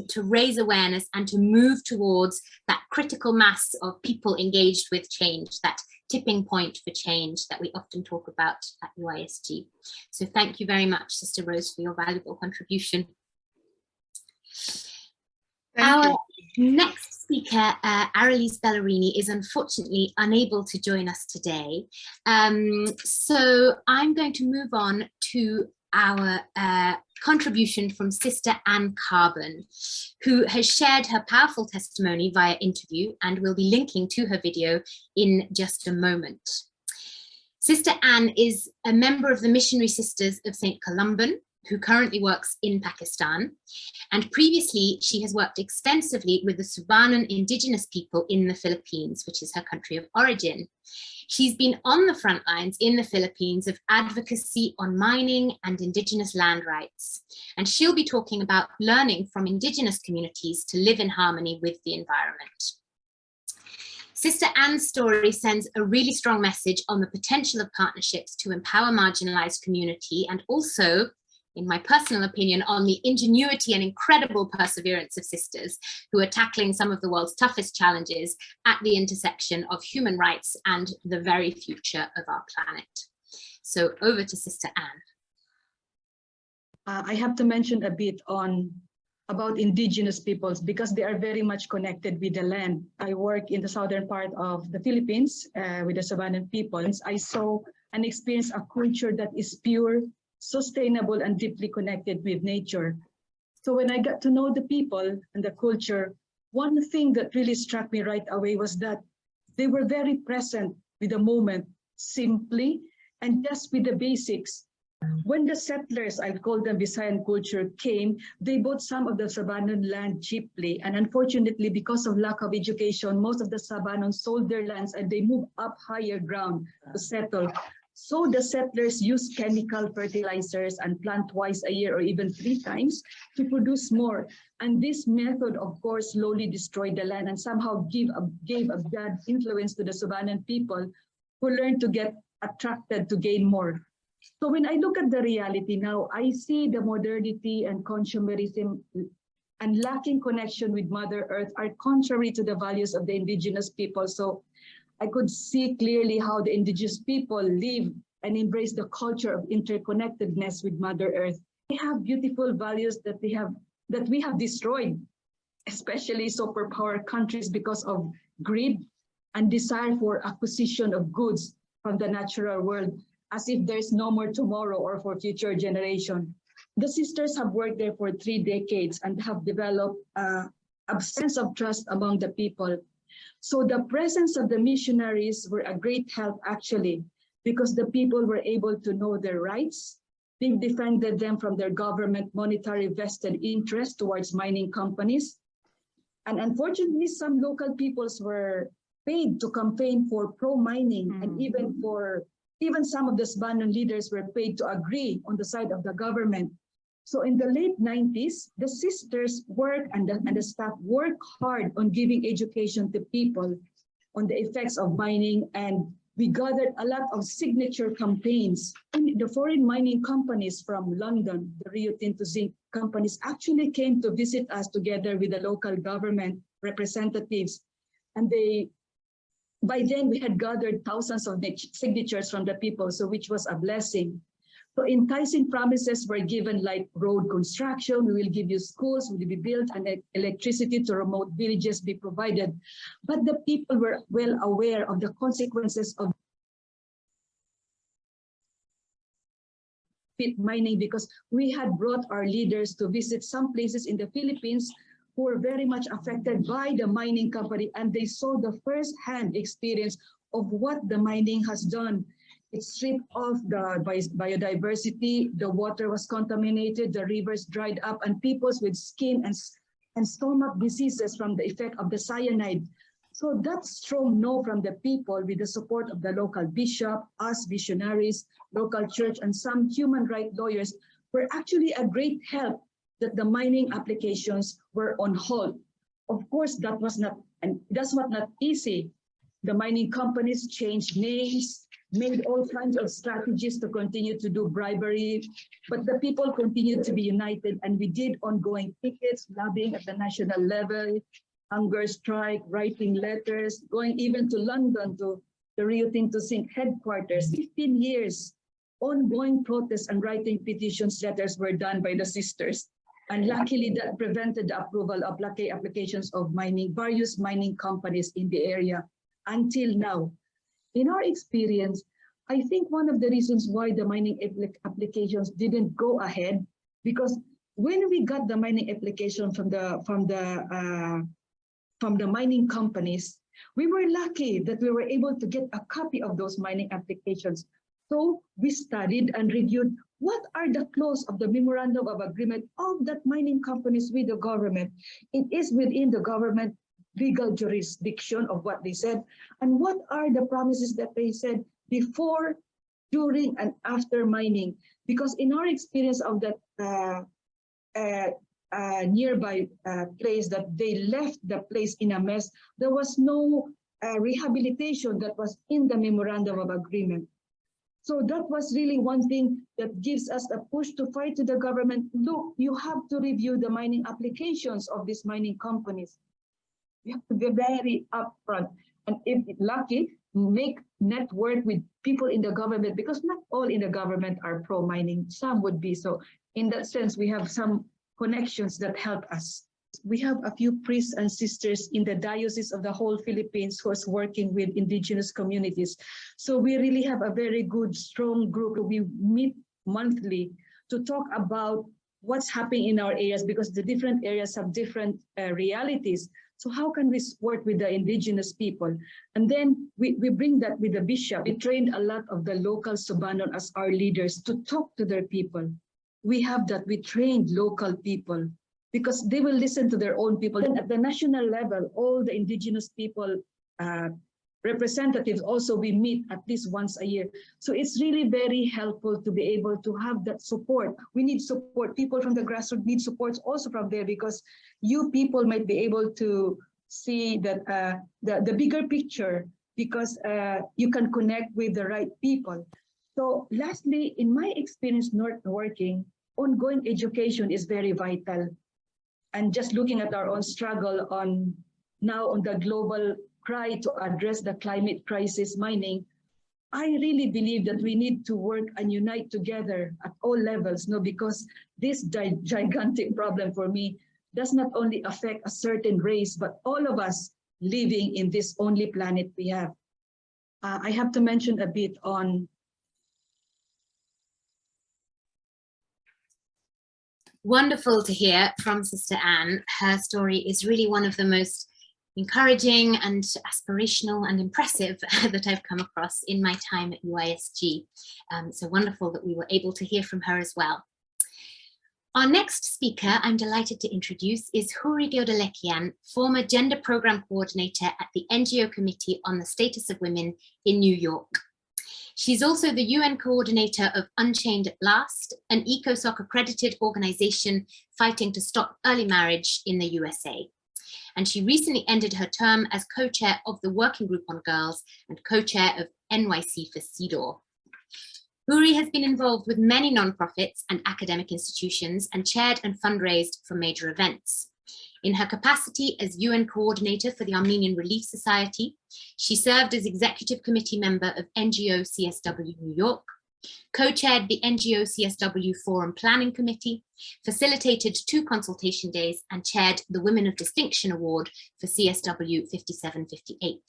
to raise awareness and to move towards that critical mass of people engaged with change, that tipping point for change that we often talk about at UISG. So thank you very much, Sister Rose, for your valuable contribution. Our next speaker, Aralise Bellerini, is unfortunately unable to join us today. So I'm going to move on to our contribution from Sister Anne Carbon, who has shared her powerful testimony via interview, and will be linking to her video in just a moment. Sister Anne is a member of the Missionary Sisters of St. Columban, who currently works in Pakistan. And previously, she has worked extensively with the Subanon indigenous people in the Philippines, which is her country of origin. She's been on the front lines in the Philippines of advocacy on mining and indigenous land rights. And she'll be talking about learning from indigenous communities to live in harmony with the environment. Sister Anne's story sends a really strong message on the potential of partnerships to empower marginalized community, and also, in my personal opinion, on the ingenuity and incredible perseverance of sisters who are tackling some of the world's toughest challenges at the intersection of human rights and the very future of our planet. So over to Sister Anne. I have to mention a bit about indigenous peoples because they are very much connected with the land. I work in the southern part of the Philippines with the Sabanan peoples. I saw and experienced a culture that is pure, sustainable, and deeply connected with nature. So when I got to know the people and the culture, one thing that really struck me right away was that they were very present with the moment, simply, and just with the basics. When the settlers, I call them Visayan culture, came, they bought some of the Sabanon land cheaply. And unfortunately, because of lack of education, most of the Sabanon sold their lands and they moved up higher ground to settle. So the settlers used chemical fertilizers and plant twice a year or even 3 times to produce more. And this method, of course, slowly destroyed the land and somehow gave a bad influence to the Sabanan people who learned to get attracted to gain more. So when I look at the reality now, I see the modernity and consumerism and lacking connection with Mother Earth are contrary to the values of the indigenous people. So I could see clearly how the indigenous people live and embrace the culture of interconnectedness with Mother Earth. They have beautiful values that we have destroyed, especially superpower countries because of greed and desire for acquisition of goods from the natural world, as if there's no more tomorrow or for future generation. The sisters have worked there for 3 decades and have developed a sense of trust among the people. So the presence of the missionaries were a great help actually, because the people were able to know their rights. They defended them from their government monetary vested interest towards mining companies. And unfortunately, some local peoples were paid to campaign for pro-mining, and even some of the Sabanon leaders were paid to agree on the side of the government. So in the late 90s, the sisters worked and the staff worked hard on giving education to people on the effects of mining and we gathered a lot of signature campaigns. And the foreign mining companies from London, the Rio Tinto zinc companies, actually came to visit us together with the local government representatives. And by then we had gathered thousands of signatures from the people, so which was a blessing. So enticing promises were given, like road construction, we will give you schools, will be built, and electricity to remote villages be provided. But the people were well aware of the consequences of pit mining, because we had brought our leaders to visit some places in the Philippines who were very much affected by the mining company, and they saw the first-hand experience of what the mining has done. It stripped off the biodiversity, the water was contaminated, the rivers dried up, and people with skin and stomach diseases from the effect of the cyanide. So that strong no from the people, with the support of the local bishop, us visionaries, local church, and some human rights lawyers, were actually a great help that the mining applications were on hold. Of course, that was not easy. The mining companies changed names, made all kinds of strategies to continue to do bribery, but the people continued to be united, and we did ongoing pickets, lobbying at the national level, hunger strike, writing letters, going even to London to the Rio Tinto zinc headquarters. 15 years, ongoing protests and writing petitions letters were done by the sisters. And luckily that prevented the approval of applications of various mining companies in the area until now. In our experience, I think one of the reasons why the mining applications didn't go ahead, because when we got the mining application from the mining companies, we were lucky that we were able to get a copy of those mining applications. So we studied and reviewed what are the clauses of the memorandum of agreement of that mining companies with the government. It is within the government legal jurisdiction of what they said, and what are the promises that they said before, during, and after mining. Because in our experience of that nearby place, that they left the place in a mess, there was no rehabilitation that was in the memorandum of agreement. So that was really one thing that gives us a push to fight to the government. Look, you have to review the mining applications of these mining companies. You have to be very upfront, and if lucky, make network with people in the government, because not all in the government are pro-mining, some would be. So in that sense, we have some connections that help us. We have a few priests and sisters in the diocese of the whole Philippines who is working with indigenous communities. So we really have a very good, strong group. We meet monthly to talk about what's happening in our areas, because the different areas have different realities. So how can we work with the indigenous people? And then we bring that with the bishop. We trained a lot of the local Subanon as our leaders to talk to their people. We have that, we trained local people because they will listen to their own people. And at the national level, all the indigenous people representatives also, we meet at least once a year. So it's really very helpful to be able to have that support. We need support. People from the grassroots need support also from there, because you people might be able to see that the bigger picture, because you can connect with the right people. So lastly, in my experience not working, ongoing education is very vital. And just looking at our own struggle now on the global cry to address the climate crisis mining, I really believe that we need to work and unite together at all levels, because this gigantic problem for me does not only affect a certain race, but all of us living in this only planet we have. I have to mention a bit on Wonderful to hear from Sister Anne. Her story is really one of the most encouraging and aspirational and impressive that I've come across in my time at UISG. So wonderful that we were able to hear from her as well. Our next speaker I'm delighted to introduce is Huri Geodelekian, former Gender Program Coordinator at the NGO Committee on the Status of Women in New York. She's also the UN coordinator of Unchained at Last, an ECOSOC accredited organization fighting to stop early marriage in the USA. And she recently ended her term as co-chair of the Working Group on Girls and co-chair of NYC for CEDAW. Huri has been involved with many nonprofits and academic institutions and chaired and fundraised for major events. In her capacity as UN coordinator for the Armenian Relief Society, she served as executive committee member of NGO CSW New York, co-chaired the NGO CSW Forum Planning Committee, facilitated 2 consultation days, and chaired the Women of Distinction Award for CSW 5758.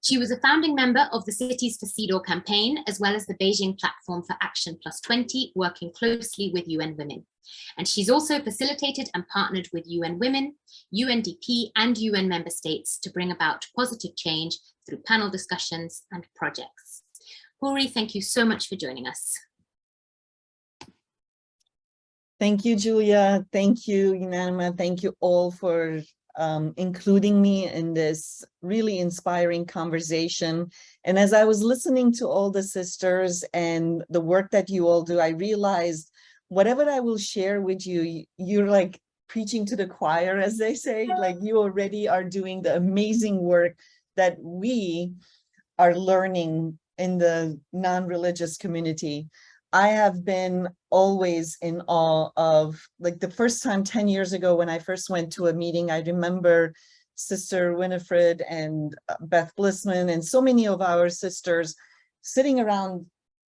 She was a founding member of the Cities for CEDAW campaign, as well as the Beijing Platform for Action +20, working closely with UN Women. And she's also facilitated and partnered with UN Women, UNDP, and UN member states to bring about positive change through panel discussions and projects. Huri, thank you so much for joining us. Thank you, Julia. Thank you, UNANIMA. Thank you all for including me in this really inspiring conversation. And as I was listening to all the sisters and the work that you all do, I realized whatever I will share with you, you're like preaching to the choir, as they say, like you already are doing the amazing work that we are learning in the non-religious community. I have been always in awe of, like the first time 10 years ago when I first went to a meeting, I remember Sister Winifred and Beth Blissman and so many of our sisters sitting around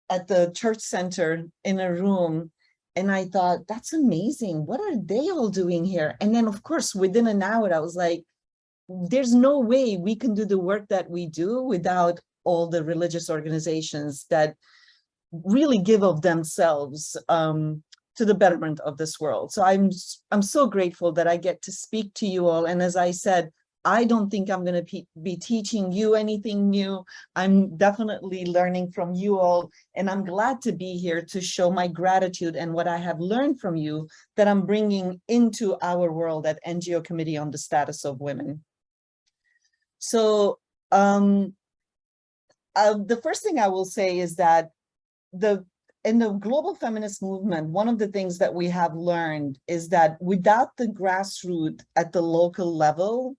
at the church center in a room. And I thought, that's amazing. What are they all doing here? And then of course, within an hour, I was like, there's no way we can do the work that we do without all the religious organizations that really give of themselves to the betterment of this world. So I'm so grateful that I get to speak to you all. And as I said, I don't think I'm going to be teaching you anything new. I'm definitely learning from you all. And I'm glad to be here to show my gratitude and what I have learned from you that I'm bringing into our world at NGO Committee on the Status of Women. So the first thing I will say is that in the global feminist movement, one of the things that we have learned is that without the grassroots at the local level,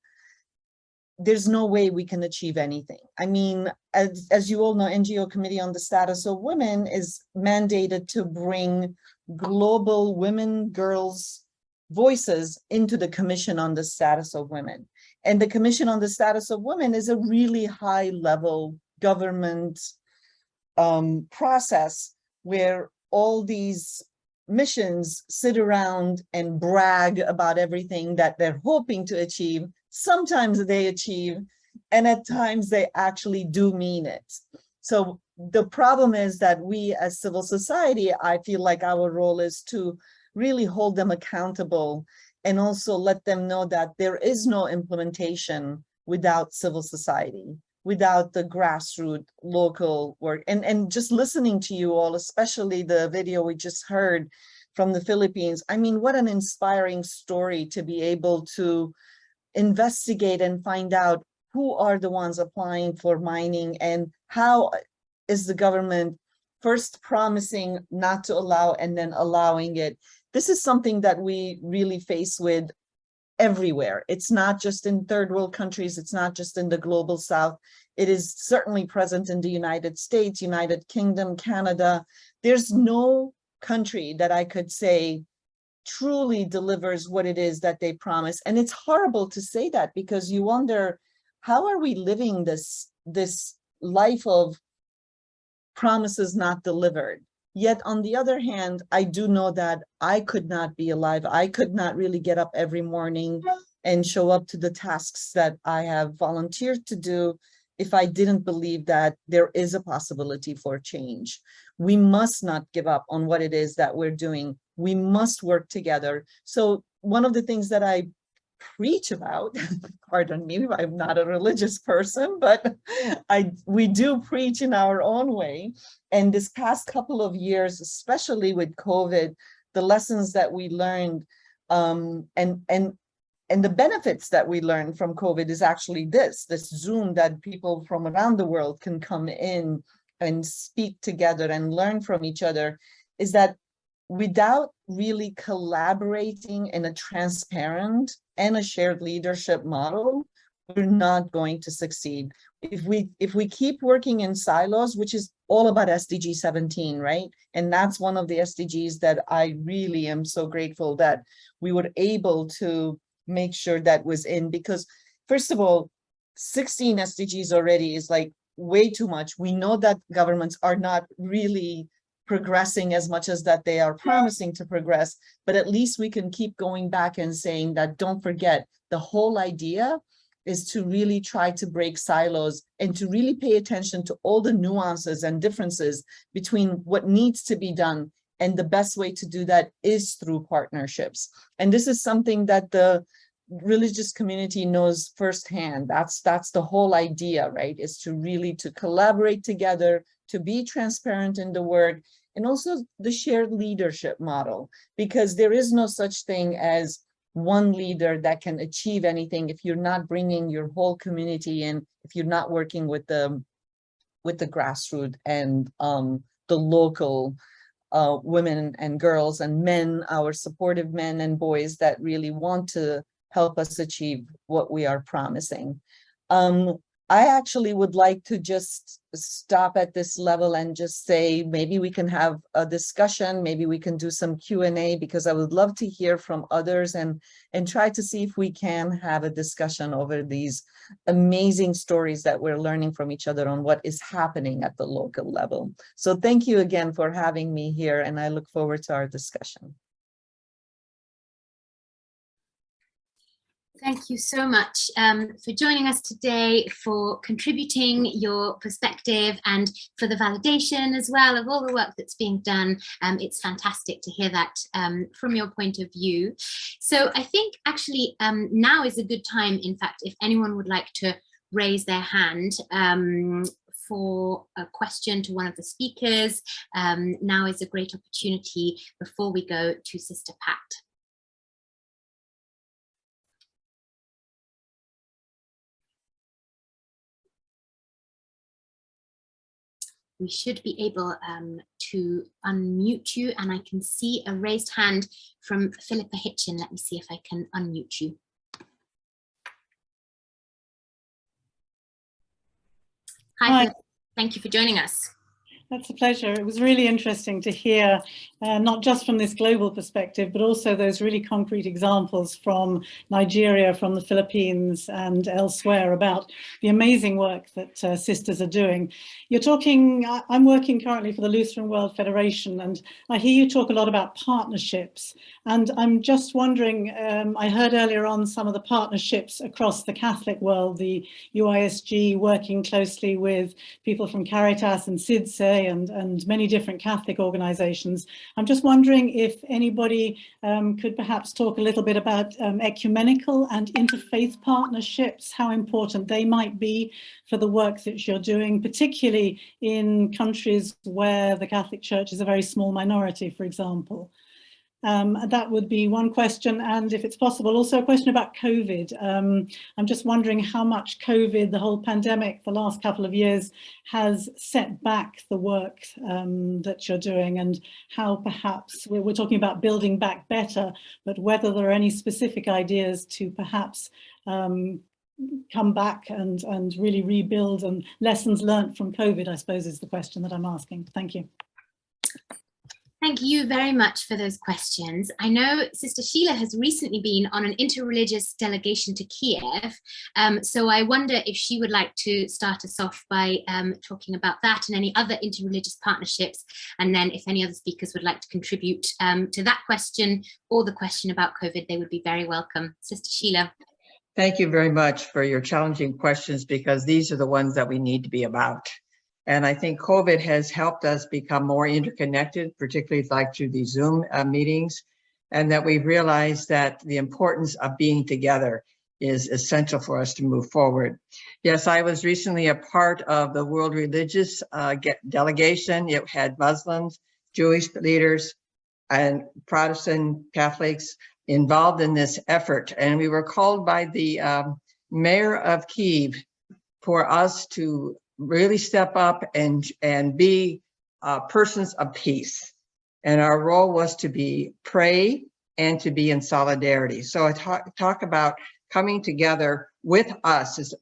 there's no way we can achieve anything. I mean, as you all know, NGO Committee on the Status of Women is mandated to bring global women, girls' voices into the Commission on the Status of Women. And the Commission on the Status of Women is a really high-level government process where all these missions sit around and brag about everything that they're hoping to achieve. Sometimes they achieve, and at times they actually do mean it. So the problem is that we as civil society, I feel like our role is to really hold them accountable and also let them know that there is no implementation without civil society, without the grassroots local work. And just listening to you all, especially the video we just heard from the Philippines, I mean, what an inspiring story to be able to investigate and find out who are the ones applying for mining and how is the government first promising not to allow and then allowing it. This is something that we really face with everywhere. It's not just in third world countries. It's not just in the global south. It is certainly present in the United States, United Kingdom, Canada. There's no country that I could say truly delivers what it is that they promise. And it's horrible to say that because you wonder, how are we living this life of promises not delivered? Yet on the other hand, I do know that I could not be alive. I could not really get up every morning and show up to the tasks that I have volunteered to do if I didn't believe that there is a possibility for change. We must not give up on what it is that we're doing. We must work together. So one of the things that I preach about, pardon me, I'm not a religious person, but we do preach in our own way. And this past couple of years, especially with COVID, the lessons that we learned and the benefits that we learned from COVID is actually this Zoom that people from around the world can come in and speak together and learn from each other, is that without really collaborating in a transparent and a shared leadership model, we're not going to succeed. If we keep working in silos, which is all about SDG 17, right? And that's one of the SDGs that I really am so grateful that we were able to make sure that was in, because first of all, 16 SDGs already is like way too much. We know that governments are not really progressing as much as that they are promising to progress, but at least we can keep going back and saying that, don't forget, the whole idea is to really try to break silos and to really pay attention to all the nuances and differences between what needs to be done. And the best way to do that is through partnerships. And this is something that the religious community knows firsthand. That's the whole idea, right? Is to really to collaborate together, to be transparent in the work, and also the shared leadership model, because there is no such thing as one leader that can achieve anything if you're not bringing your whole community in, if you're not working with the grassroots and the local women and girls and men, our supportive men and boys that really want to help us achieve what we are promising. I actually would like to just stop at this level and just say, maybe we can have a discussion, maybe we can do some Q&A, because I would love to hear from others and try to see if we can have a discussion over these amazing stories that we're learning from each other on what is happening at the local level. So thank you again for having me here, and I look forward to our discussion. Thank you so much for joining us today, for contributing your perspective, and for the validation as well of all the work that's being done. It's fantastic to hear that from your point of view. So I think actually now is a good time, in fact, if anyone would like to raise their hand for a question to one of the speakers. Now is a great opportunity before we go to Sister Pat. We should be able to unmute you, and I can see a raised hand from Philippa Hitchin. Let me see if I can unmute you. Hi. Philippa. Thank you for joining us. That's a pleasure. It was really interesting to hear, not just from this global perspective, but also those really concrete examples from Nigeria, from the Philippines and elsewhere about the amazing work that sisters are doing. You're talking, I'm working currently for the Lutheran World Federation, and I hear you talk a lot about partnerships. And I'm just wondering, I heard earlier on some of the partnerships across the Catholic world, the UISG working closely with people from Caritas and SIDSE, and many different Catholic organizations. I'm just wondering if anybody could perhaps talk a little bit about ecumenical and interfaith partnerships, how important they might be for the work that you're doing, particularly in countries where the Catholic Church is a very small minority, for example. That would be one question, and if it's possible, also a question about COVID. I'm just wondering how much COVID, the whole pandemic, the last couple of years, has set back the work that you're doing, and how perhaps, we're talking about building back better, but whether there are any specific ideas to perhaps come back and really rebuild, and lessons learned from COVID, I suppose, is the question that I'm asking. Thank you. Thank you very much for those questions. I know Sister Sheila has recently been on an interreligious delegation to Kiev, so I wonder if she would like to start us off by talking about that and any other interreligious partnerships, and then if any other speakers would like to contribute to that question or the question about COVID, they would be very welcome. Sister Sheila. Thank you very much for your challenging questions, because these are the ones that we need to be about. And I think COVID has helped us become more interconnected, particularly like through these Zoom meetings, and that we've realized that the importance of being together is essential for us to move forward. Yes, I was recently a part of the World Religious delegation. It had Muslims, Jewish leaders, and Protestant Catholics involved in this effort. And we were called by the mayor of Kyiv for us to really step up and be persons of peace. And our role was to pray and to be in solidarity. So I talk about coming together with us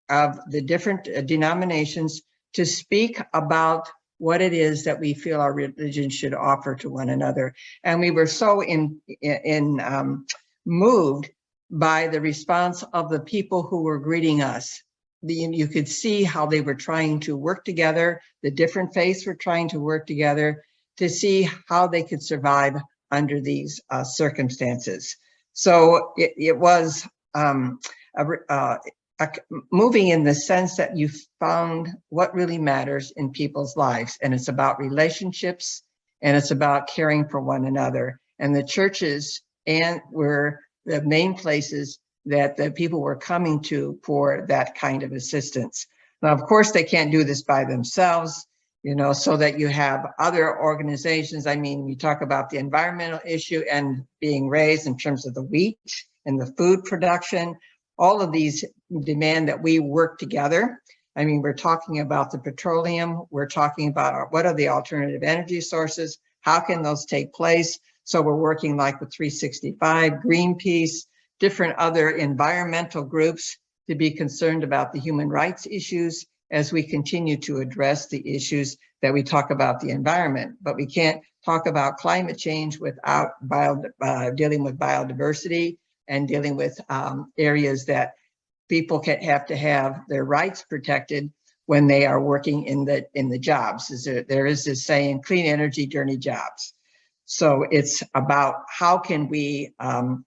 of the different denominations to speak about what it is that we feel our religion should offer to one another. And we were so moved by the response of the people who were greeting us. You could see how they were trying to work together. The different faiths were trying to work together to see how they could survive under these circumstances. So it was moving in the sense that you found what really matters in people's lives. And it's about relationships, and it's about caring for one another. And the churches were the main places that the people were coming to for that kind of assistance. Now, of course, they can't do this by themselves, so that you have other organizations. I mean, you talk about the environmental issue and being raised in terms of the wheat and the food production. All of these demand that we work together. I mean, we're talking about the petroleum. We're talking about what are the alternative energy sources? How can those take place? So we're working like with 365, Greenpeace, different other environmental groups to be concerned about the human rights issues as we continue to address the issues that we talk about the environment. But we can't talk about climate change without dealing with biodiversity and dealing with areas that people have to have their rights protected when they are working in the jobs. There is this saying, clean energy, dirty jobs. So it's about how can we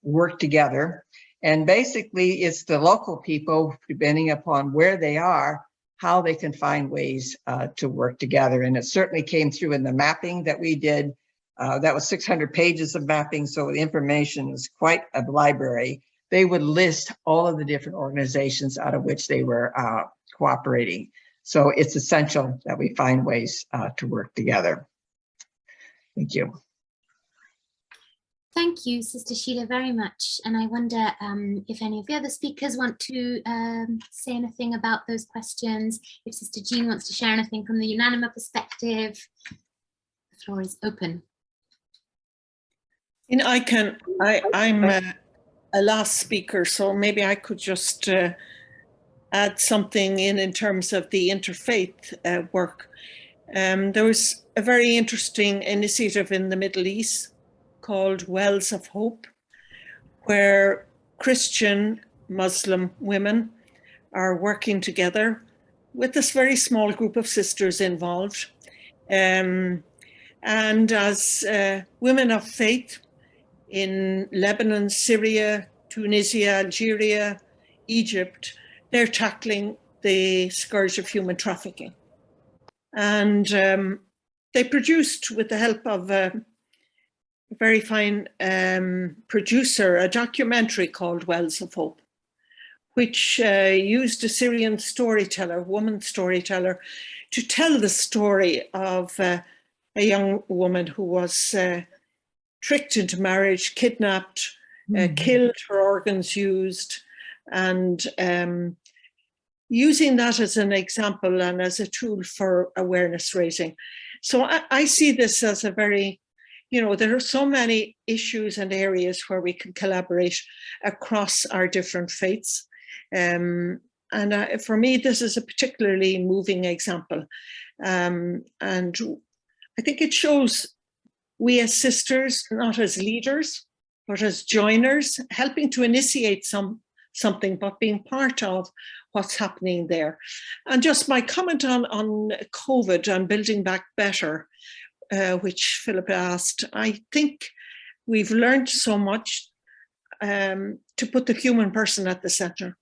work together. And basically it's the local people, depending upon where they are, how they can find ways to work together. And it certainly came through in the mapping that we did. That was 600 pages of mapping, so the information was quite a library. They would list all of the different organizations out of which they were cooperating. So it's essential that we find ways to work together. Thank you. Thank you, Sister Sheila, very much. And I wonder if any of the other speakers want to say anything about those questions. If Sister Jean wants to share anything from the UNANIMA perspective, the floor is open. I'm a last speaker, so maybe I could just add something in terms of the interfaith work. There was a very interesting initiative in the Middle East called Wells of Hope, where Christian Muslim women are working together with this very small group of sisters involved. And as women of faith in Lebanon, Syria, Tunisia, Algeria, Egypt, they're tackling the scourge of human trafficking. And they produced, with the help of a very fine producer, a documentary called Wells of Hope, which used a Syrian storyteller, woman storyteller, to tell the story of a young woman who was tricked into marriage, kidnapped, killed, her organs used, and using that as an example and as a tool for awareness raising. So I see this as a very, there are so many issues and areas where we can collaborate across our different faiths. And for me, this is a particularly moving example. And I think it shows we as sisters, not as leaders, but as joiners, helping to initiate something, but being part of what's happening there. And just my comment on COVID and building back better, which Philip asked, I think we've learned so much to put the human person at the center.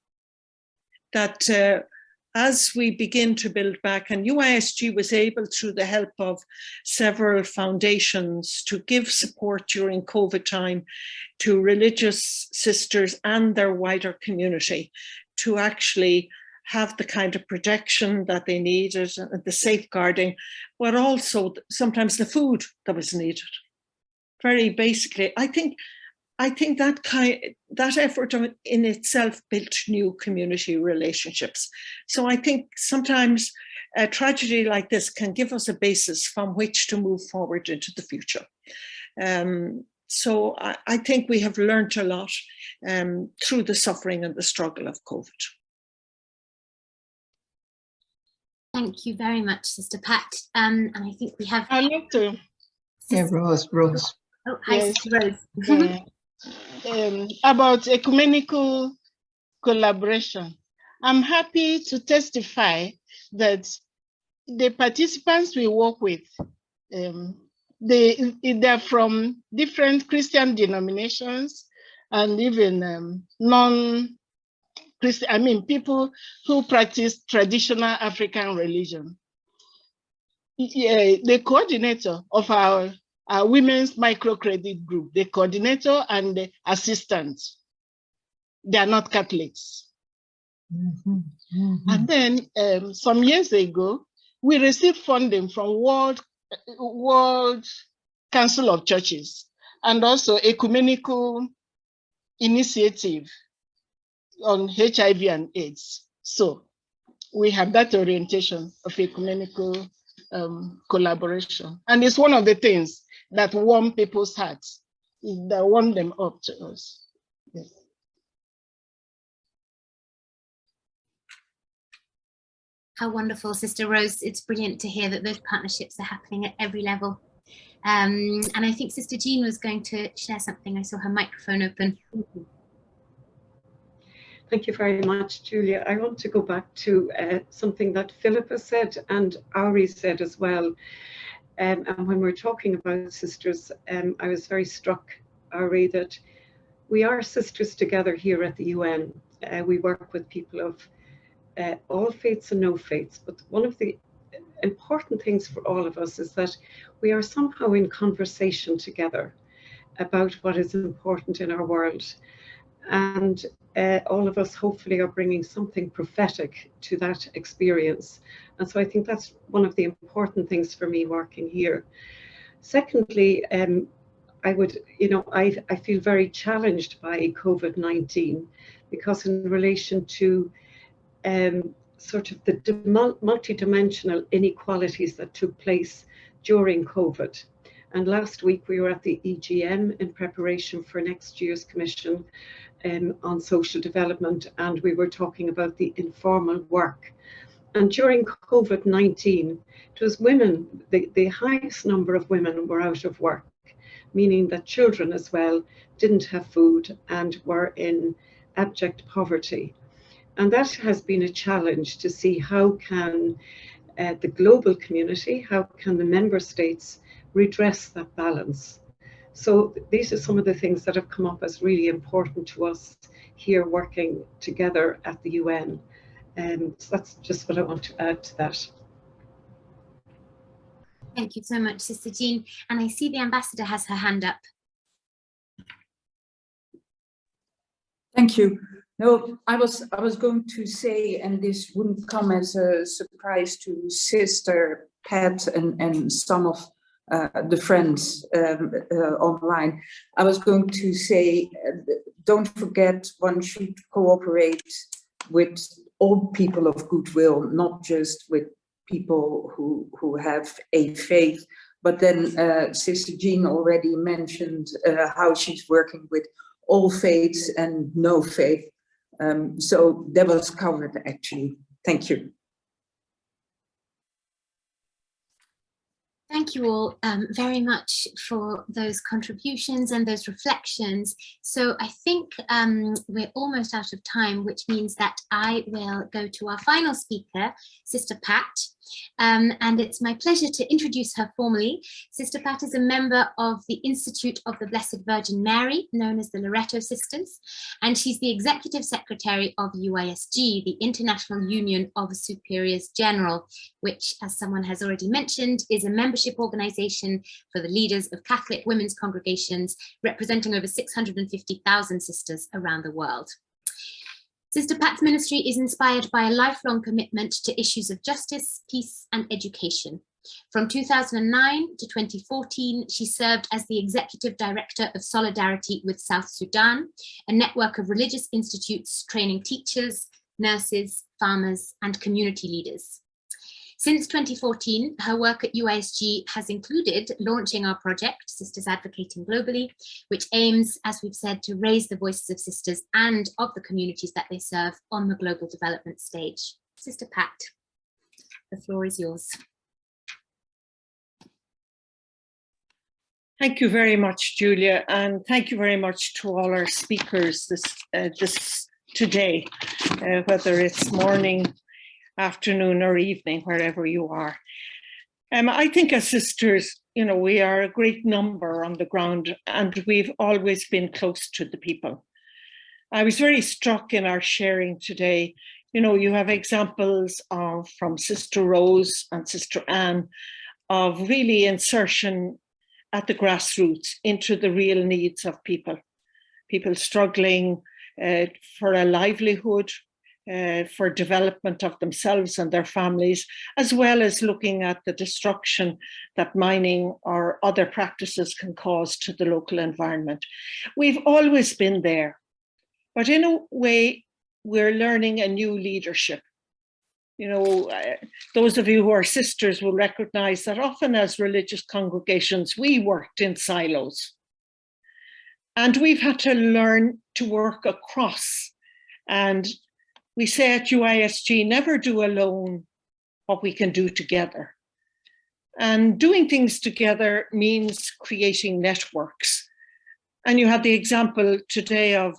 That as we begin to build back, and UISG was able, through the help of several foundations, to give support during COVID time to religious sisters and their wider community to actually have the kind of protection that they needed, the safeguarding, but also sometimes the food that was needed. Very basically, I think that effort in itself built new community relationships. So I think sometimes a tragedy like this can give us a basis from which to move forward into the future. So I think we have learned a lot through the suffering and the struggle of COVID. Thank you very much, Sister Pat. And I think we have... I'd like to... Yeah, Rose. Oh, hi, Yes. Sister Rose. About ecumenical collaboration. I'm happy to testify that the participants we work with, they're from different Christian denominations and even non-Christian, I mean, people who practice traditional African religion. The coordinator of our women's microcredit group, the coordinator and the assistant, they are not Catholics. And then some years ago, we received funding from World Council of Churches and also Ecumenical Initiative on HIV and AIDS. So we have that orientation of ecumenical collaboration. And it's one of the things that warm people's hearts, that warm them up to us. Yes. How wonderful, Sister Rose. It's brilliant to hear that those partnerships are happening at every level. And I think Sister Jean was going to share something. I saw her microphone open. Thank you very much, Julia. I want to go back to something that Philippa said and Ari said as well. And when we're talking about sisters, I was very struck, Ari, that we are sisters together here at the UN. We work with people of all faiths and no faiths, but one of the important things for all of us is that we are somehow in conversation together about what is important in our world. And all of us hopefully are bringing something prophetic to that experience. And so I think that's one of the important things for me working here. Secondly, I feel very challenged by COVID-19 because in relation to sort of the multidimensional inequalities that took place during COVID. And last week we were at the EGM in preparation for next year's Commission on Social Development, and we were talking about the informal work. And during COVID-19, it was women, the highest number of women were out of work, meaning that children as well didn't have food and were in abject poverty. And that has been a challenge to see how can the global community, how can the member states redress that balance. So these are some of the things that have come up as really important to us here working together at the UN. And so that's just what I want to add to that. Thank you so much, Sister Jean. And I see the ambassador has her hand up. Thank you. No, I was going to say, and this wouldn't come as a surprise to Sister Pat and some of the friends online. I was going to say, don't forget, one should cooperate with all people of goodwill, not just with people who have a faith. But then Sister Jean already mentioned how she's working with all faiths and no faith. So that was covered actually. Thank you. Thank you all very much for those contributions and those reflections. So I think we're almost out of time, which means that I will go to our final speaker, Sister Pat. And it's my pleasure to introduce her formally. Sister Pat is a member of the Institute of the Blessed Virgin Mary, known as the Loreto Sisters, and she's the Executive Secretary of UISG, the International Union of Superiors General, which, as someone has already mentioned, is a membership organization for the leaders of Catholic women's congregations, representing over 650,000 sisters around the world. Sister Pat's ministry is inspired by a lifelong commitment to issues of justice, peace, and education. From 2009 to 2014, she served as the Executive Director of Solidarity with South Sudan, a network of religious institutes training teachers, nurses, farmers, and community leaders. Since 2014, her work at UISG has included launching our project, Sisters Advocating Globally, which aims, as we've said, to raise the voices of sisters and of the communities that they serve on the global development stage. Sister Pat, the floor is yours. Thank you very much, Julia, and thank you very much to all our speakers this today, whether it's morning, afternoon, or evening, wherever you are. I think as sisters, you know, we are a great number on the ground, and we've always been close to the people. I was very struck in our sharing today. You know, you have examples from Sister Rose and Sister Anne of really insertion at the grassroots into the real needs of people struggling for a livelihood, for development of themselves and their families, as well as looking at the destruction that mining or other practices can cause to the local environment. We've always been there, but in a way, we're learning a new leadership. You know, those of you who are sisters will recognize that often as religious congregations, we worked in silos. And we've had to learn to work across. And we say at UISG, never do alone what we can do together. And doing things together means creating networks. And you had the example today of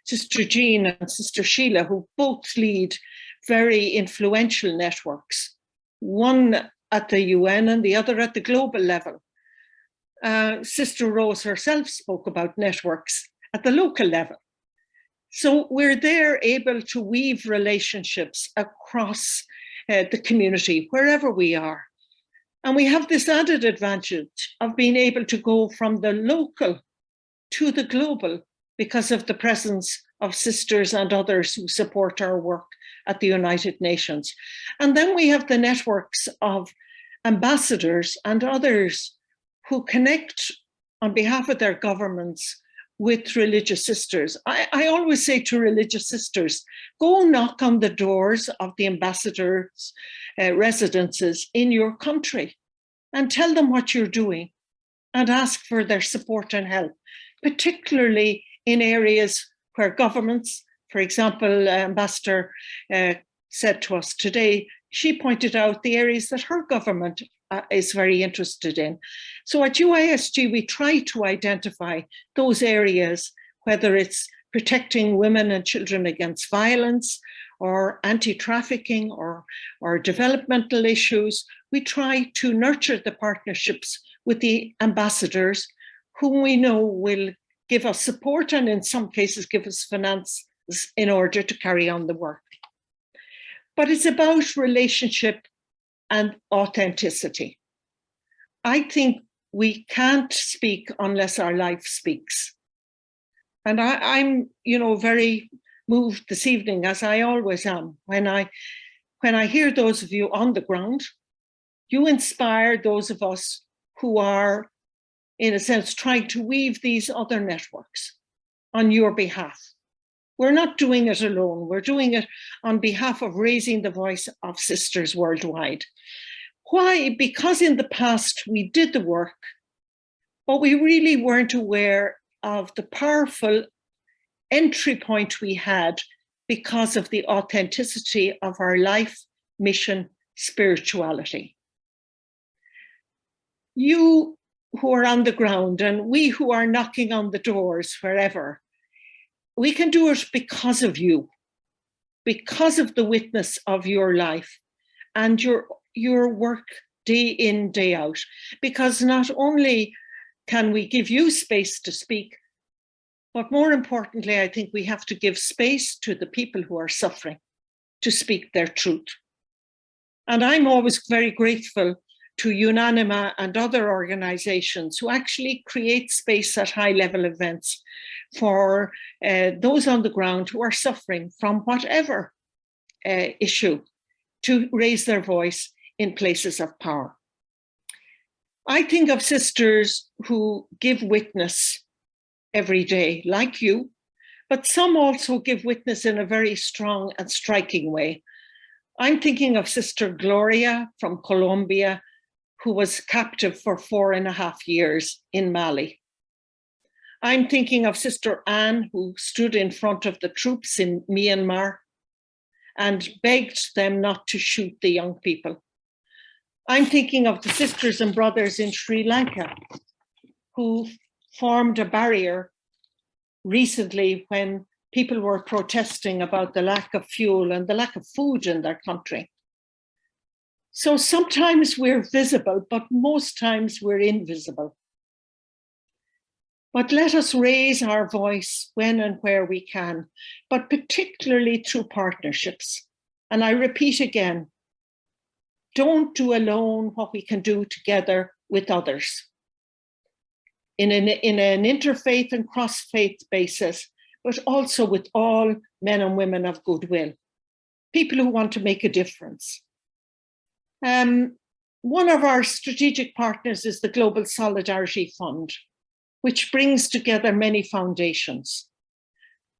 Sister Jean and Sister Sheila, who both lead very influential networks, one at the UN and the other at the global level. Sister Rose herself spoke about networks at the local level. So we're there able to weave relationships across the community, wherever we are. And we have this added advantage of being able to go from the local to the global because of the presence of sisters and others who support our work at the United Nations. And then we have the networks of ambassadors and others who connect on behalf of their governments with religious sisters. I always say to religious sisters, go knock on the doors of the ambassadors' residences in your country and tell them what you're doing and ask for their support and help, particularly in areas where governments, for example, Ambassador said to us today, she pointed out the areas that her government is very interested in. So at UISG, we try to identify those areas, whether it's protecting women and children against violence or anti-trafficking or developmental issues. We try to nurture the partnerships with the ambassadors whom we know will give us support and in some cases give us finance in order to carry on the work. But it's about relationship and authenticity. I think we can't speak unless our life speaks. And I'm, you know, very moved this evening, as I always am, when I hear those of you on the ground. You inspire those of us who are, in a sense, trying to weave these other networks on your behalf. We're not doing it alone. We're doing it on behalf of raising the voice of sisters worldwide. Why? Because in the past we did the work, but we really weren't aware of the powerful entry point we had because of the authenticity of our life, mission, spirituality. You who are on the ground and we who are knocking on the doors wherever, we can do it because of you, because of the witness of your life and your work day in, day out. Because not only can we give you space to speak, but more importantly, I think we have to give space to the people who are suffering to speak their truth. And I'm always very grateful to UNANIMA and other organizations who actually create space at high-level events for those on the ground who are suffering from whatever issue to raise their voice in places of power. I think of sisters who give witness every day, like you, but some also give witness in a very strong and striking way. I'm thinking of Sister Gloria from Colombia, who was captive for 4.5 years in Mali. I'm thinking of Sister Anne, who stood in front of the troops in Myanmar and begged them not to shoot the young people. I'm thinking of the sisters and brothers in Sri Lanka who formed a barrier recently when people were protesting about the lack of fuel and the lack of food in their country. So sometimes we're visible, but most times we're invisible. But let us raise our voice when and where we can, but particularly through partnerships. And I repeat again, don't do alone what we can do together with others. In an interfaith and cross-faith basis, but also with all men and women of goodwill, people who want to make a difference. One of our strategic partners is the Global Solidarity Fund, which brings together many foundations.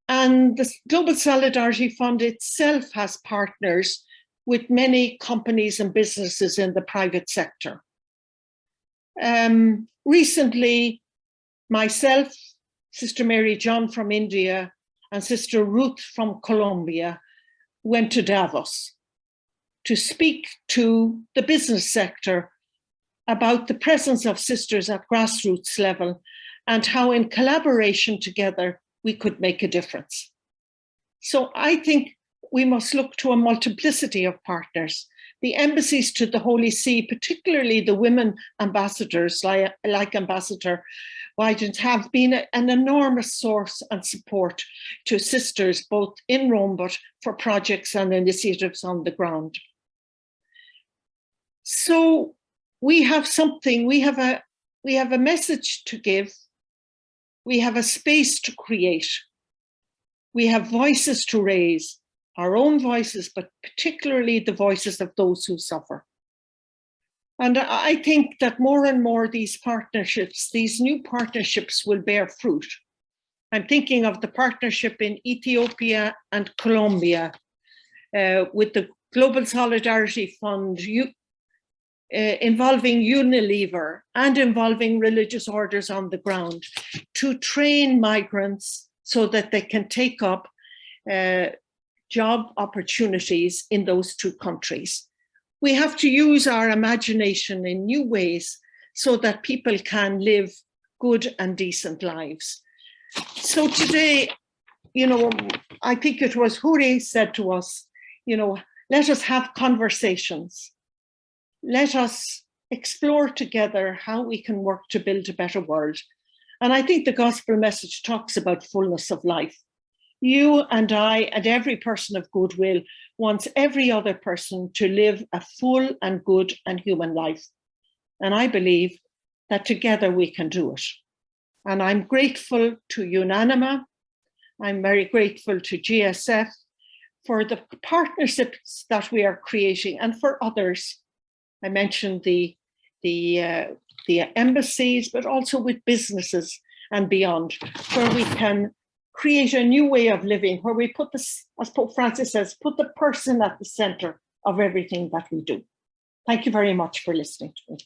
And the Global Solidarity Fund itself has partners with many companies and businesses in the private sector. Recently, myself, Sister Mary John from India, and Sister Ruth from Colombia went to Davos to speak to the business sector about the presence of sisters at grassroots level and how in collaboration together we could make a difference. So I think we must look to a multiplicity of partners. The embassies to the Holy See, particularly the women ambassadors like Ambassador Wygant, have been an enormous source and support to sisters both in Rome but for projects and initiatives on the ground. So we have something, we have a message to give, we have a space to create, we have voices to raise, our own voices, but particularly the voices of those who suffer. And I think that more and more these partnerships, these new partnerships will bear fruit. I'm thinking of the partnership in Ethiopia and Colombia with the Global Solidarity Fund involving Unilever and involving religious orders on the ground to train migrants so that they can take up job opportunities in those two countries. We have to use our imagination in new ways so that people can live good and decent lives. So today, I think it was Huri said to us, let us have conversations. Let us explore together how we can work to build a better world. And I think the gospel message talks about fullness of life. You and I and every person of goodwill wants every other person to live a full and good and human life. And I believe that together we can do it. And I'm grateful to UNANIMA. I'm very grateful to GSF for the partnerships that we are creating and for others. I mentioned the embassies, but also with businesses and beyond, where we can create a new way of living, where we put this, as Pope Francis says, put the person at the center of everything that we do. Thank you very much for listening to me.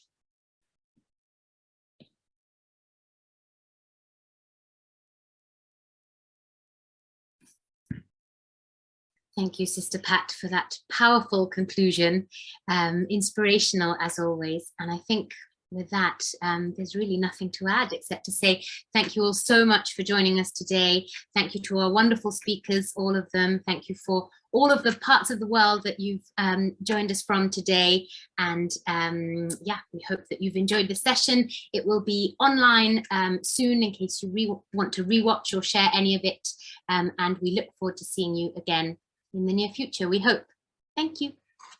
Thank you, Sister Pat, for that powerful conclusion, inspirational as always. And I think with that, there's really nothing to add except to say thank you all so much for joining us today. Thank you to our wonderful speakers, all of them. Thank you for all of the parts of the world that you've joined us from today. And yeah, we hope that you've enjoyed the session. It will be online soon in case you want to rewatch or share any of it. And we look forward to seeing you again in the near future, we hope. Thank you.